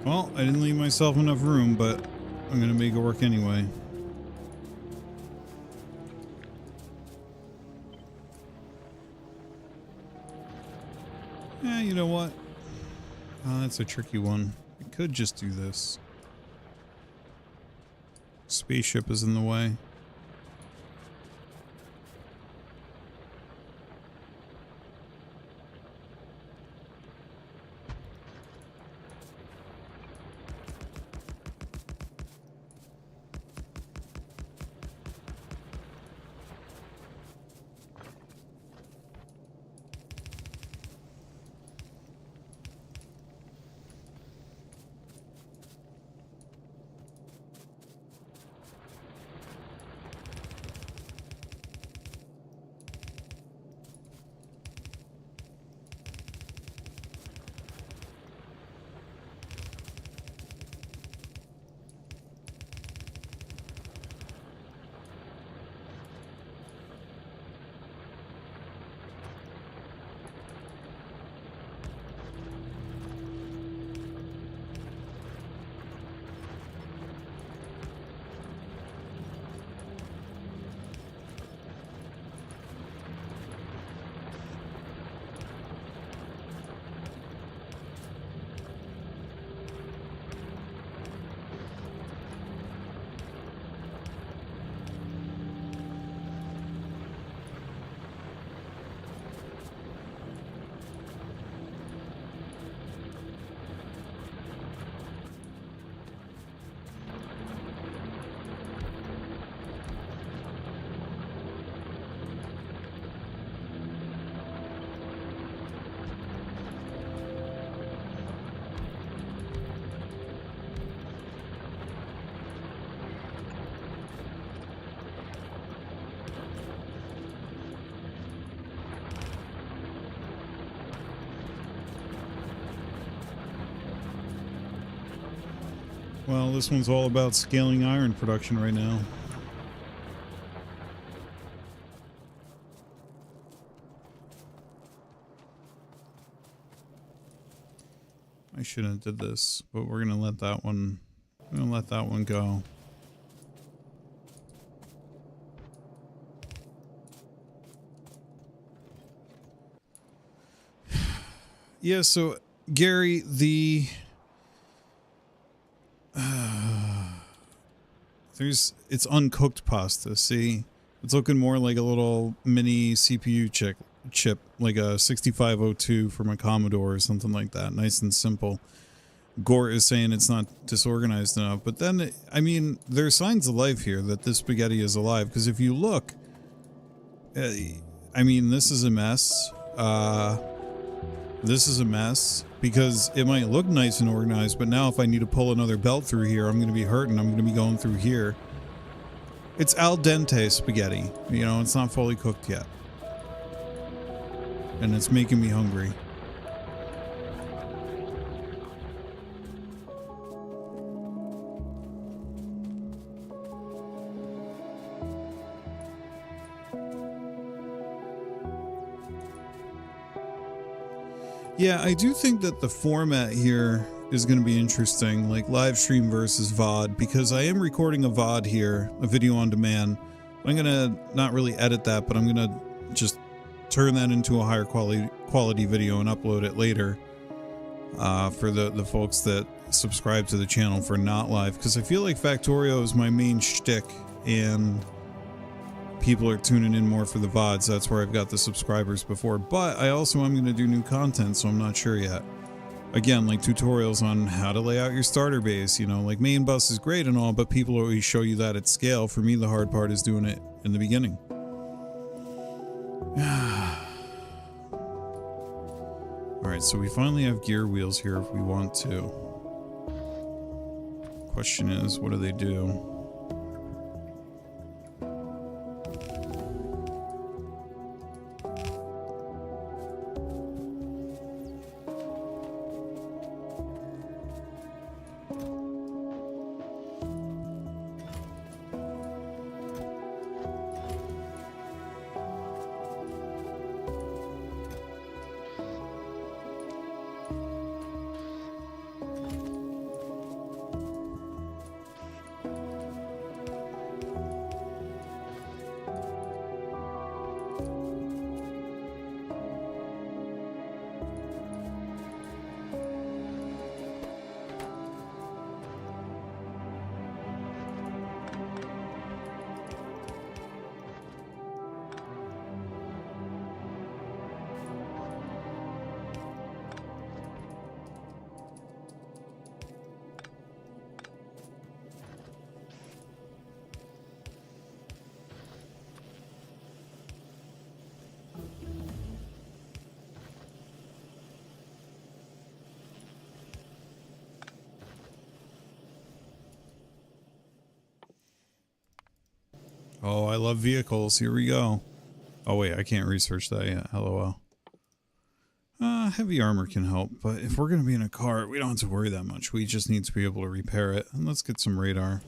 Speaker 1: Well, I didn't leave myself enough room, but I'm gonna make it work anyway. Yeah, you know what? Oh, that's a tricky one. I could just do this. Spaceship is in the way. Well, this one's all about scaling iron production right now. I shouldn't have did this, but we're gonna let that one. I'm gonna let that one go. Yeah. So Gary, it's uncooked pasta. See, it's looking more like a little mini CPU chip, like a 6502 from a Commodore or something like that. Nice and simple. Gort is saying it's not disorganized enough, but then, I mean, there are signs of life here that this spaghetti is alive, because if you look, I mean, this is a mess. This is a mess, because it might look nice and organized, but now if I need to pull another belt through here, I'm going to be hurting. I'm going to be going through here. It's al dente spaghetti. You know, it's not fully cooked yet. And it's making me hungry. Yeah, I do think that the format here is going to be interesting, like live stream versus VOD, because I am recording a VOD here, a video on demand. I'm going to not really edit that, but I'm going to just turn that into a higher quality video and upload it later for the folks that subscribe to the channel for not live, because I feel like Factorio is my main shtick, and people are tuning in more for the VODs. That's where I've got the subscribers before, but I also am going to do new content, so I'm not sure yet. Again, like tutorials on how to lay out your starter base, you know, like main bus is great and all, but people always show you that at scale. For me, the hard part is doing it in the beginning. Alright, so we finally have gear wheels here if we want to. Question is, what do they do? Oh, I love vehicles. Here we go. Oh, wait, I can't research that yet. LOL. Heavy armor can help, but if we're going to be in a car, we don't have to worry that much. We just need to be able to repair it. And let's get some radar.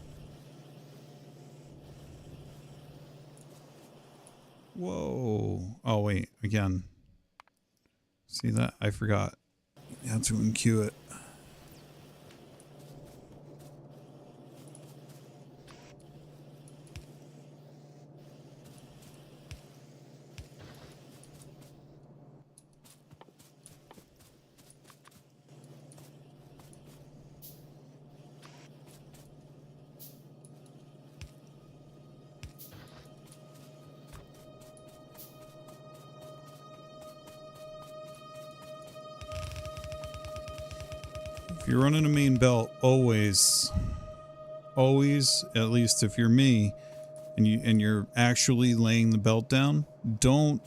Speaker 1: Whoa. Oh, wait, again. See that? I forgot. You have to unqueue it. If you're running a main belt, always, at least if you're me, and you're actually laying the belt down, don't,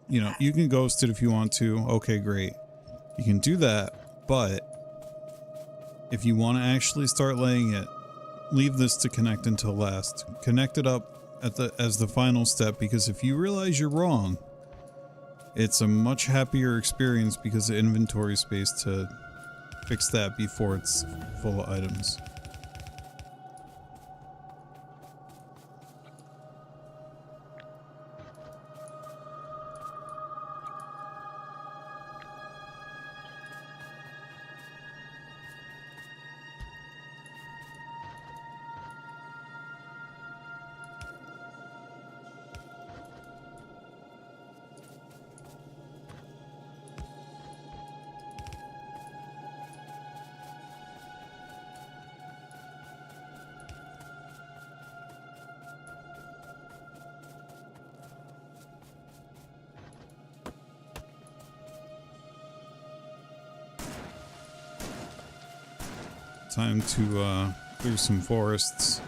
Speaker 1: you know, you can ghost it if you want to. Okay, great. You can do that, but if you want to actually start laying it, leave this to connect until last. Connect it up as the final step, because if you realize you're wrong, it's a much happier experience because of inventory space to fix that before it's full of items. Time to clear some forests.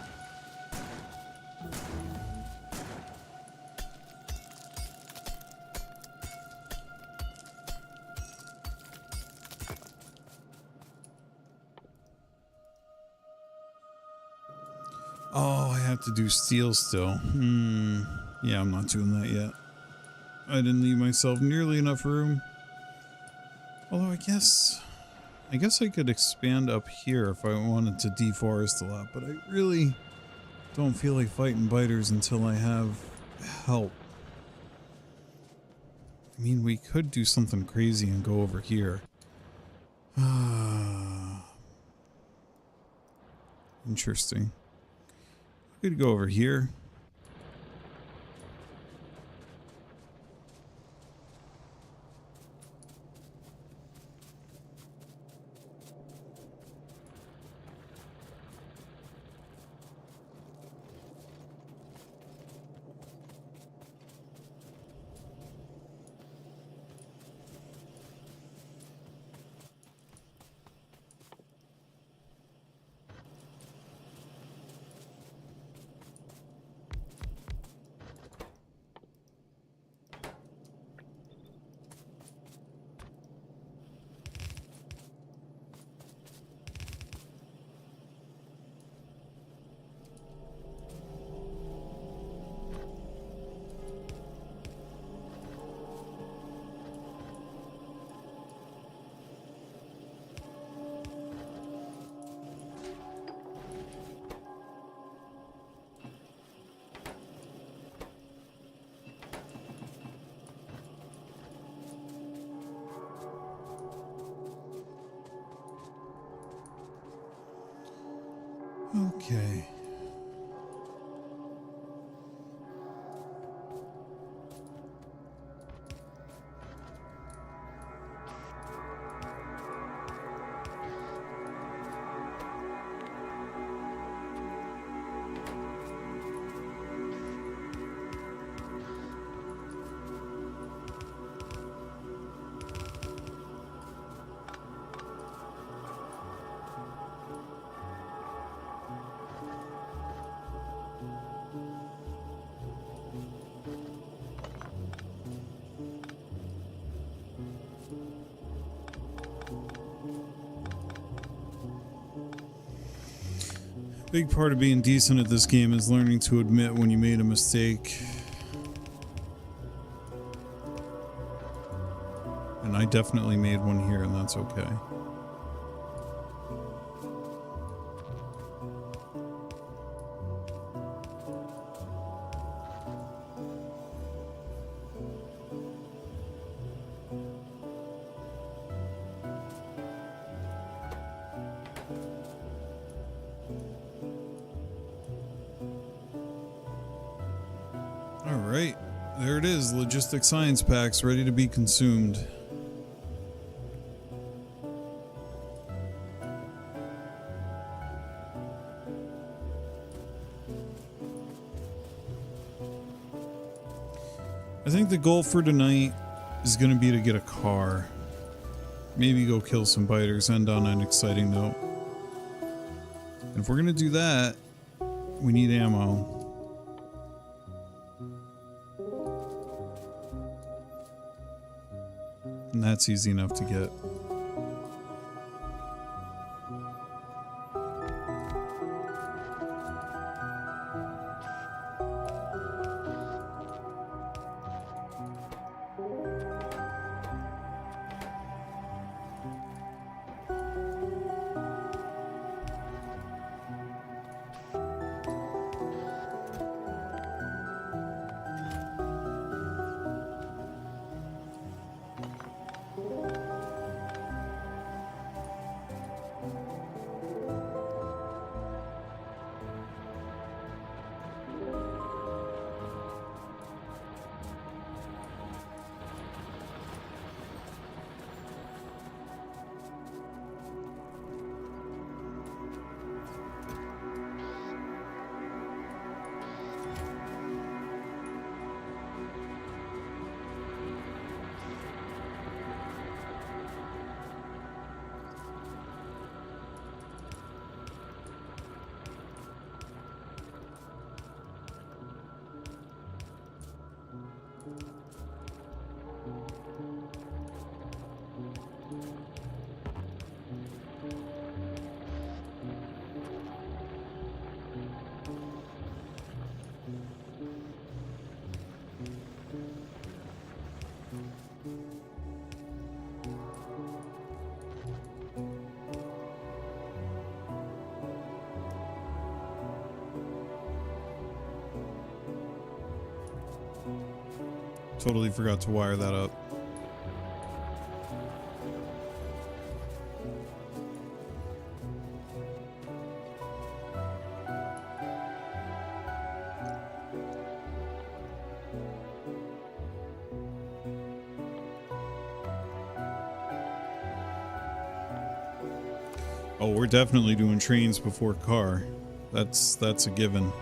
Speaker 1: Oh, I have to do steel still. Yeah, I'm not doing that yet. I didn't leave myself nearly enough room. Although I guess I could expand up here if I wanted to deforest a lot, but I really don't feel like fighting biters until I have help. I mean, we could do something crazy and go over here. Interesting. We could go over here. Okay. Big part of being decent at this game is learning to admit when you made a mistake. And I definitely made one here, and that's okay. Alright, there it is, logistic science packs ready to be consumed. I think the goal for tonight is going to be to get a car. Maybe go kill some biters, end on an exciting note. And if we're going to do that, we need ammo. And that's easy enough to get. Totally forgot to wire that up. Oh, we're definitely doing trains before car. That's a given.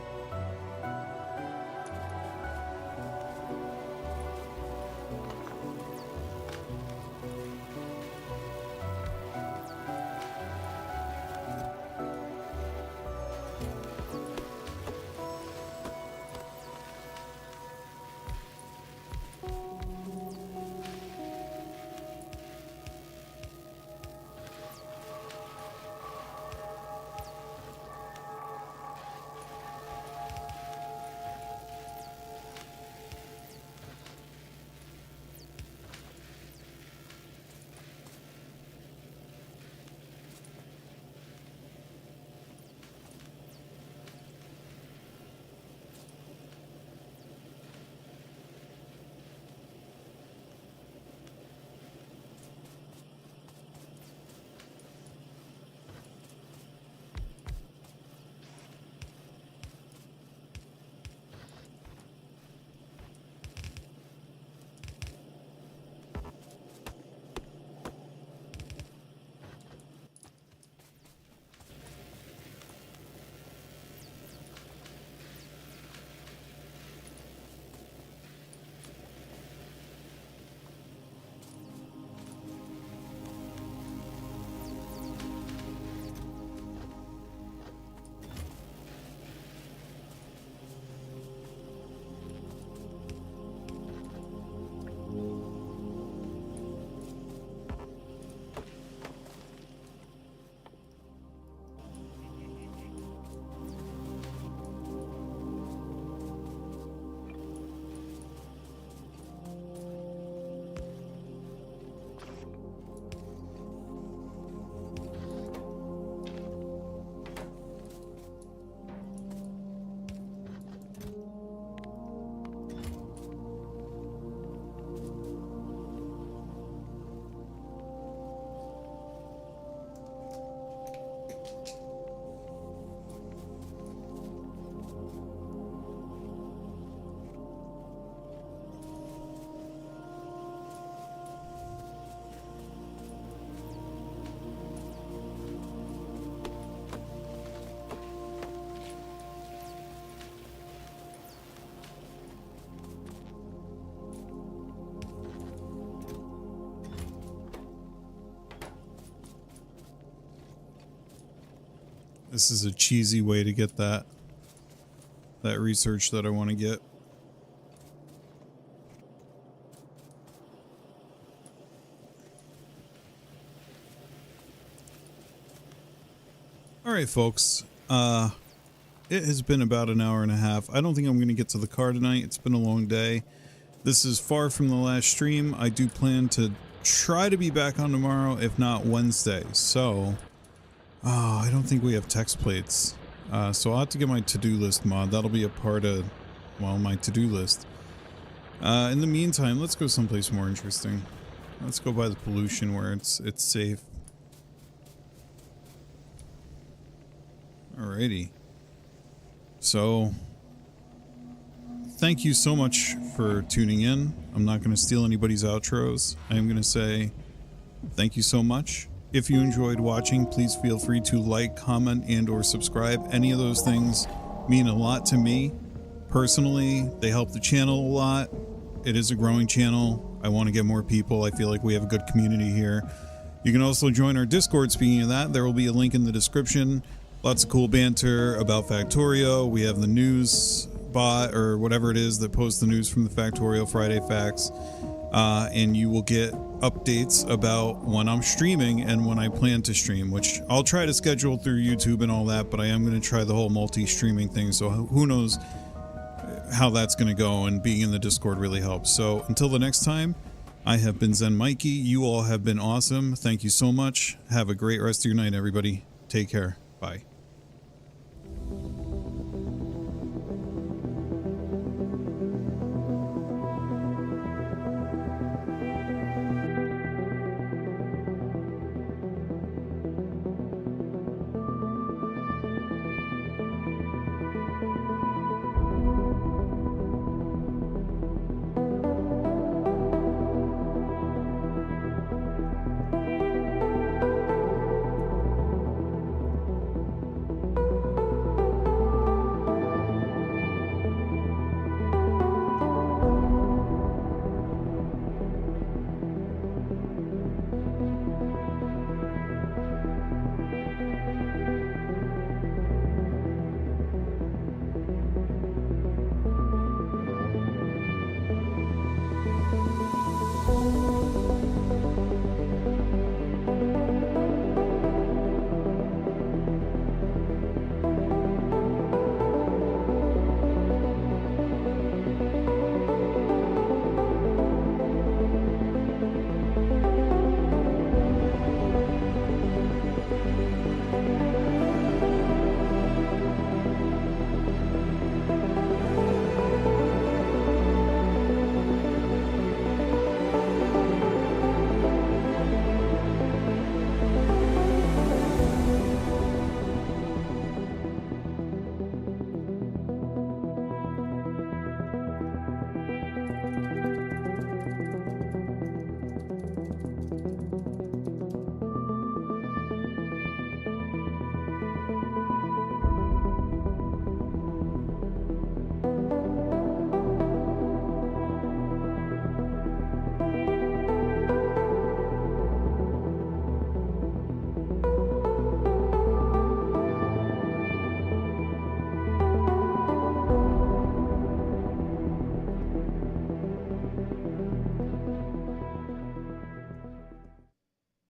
Speaker 1: This is a cheesy way to get that research that I want to get. All right, folks. It has been about an hour and a half. I don't think I'm going to get to the car tonight. It's been a long day. This is far from the last stream. I do plan to try to be back on tomorrow, if not Wednesday. So, I don't think we have text plates. So I'll have to get my to-do list mod. That'll be a part of, well, my to-do list. In the meantime, let's go someplace more interesting. Let's go by the pollution where it's safe. Alrighty. So, thank you so much for tuning in. I'm not going to steal anybody's outros. I am going to say thank you so much. If you enjoyed watching, please feel free to like, comment, and or subscribe. Any of those things mean a lot to me. Personally, they help the channel a lot. It is a growing channel. I want to get more people. I feel like we have a good community here. You can also join our Discord. Speaking of that, there will be a link in the description. Lots of cool banter about Factorio. We have the news bot or whatever it is that posts the news from the Factorio Friday Facts. And you will get updates about when I'm streaming and when I plan to stream, which I'll try to schedule through YouTube and all that, but I am going to try the whole multi-streaming thing. So who knows how that's going to go, and being in the Discord really helps. So until the next time, I have been Zen Mikey. You all have been awesome. Thank you so much. Have a great rest of your night, everybody. Take care. Bye.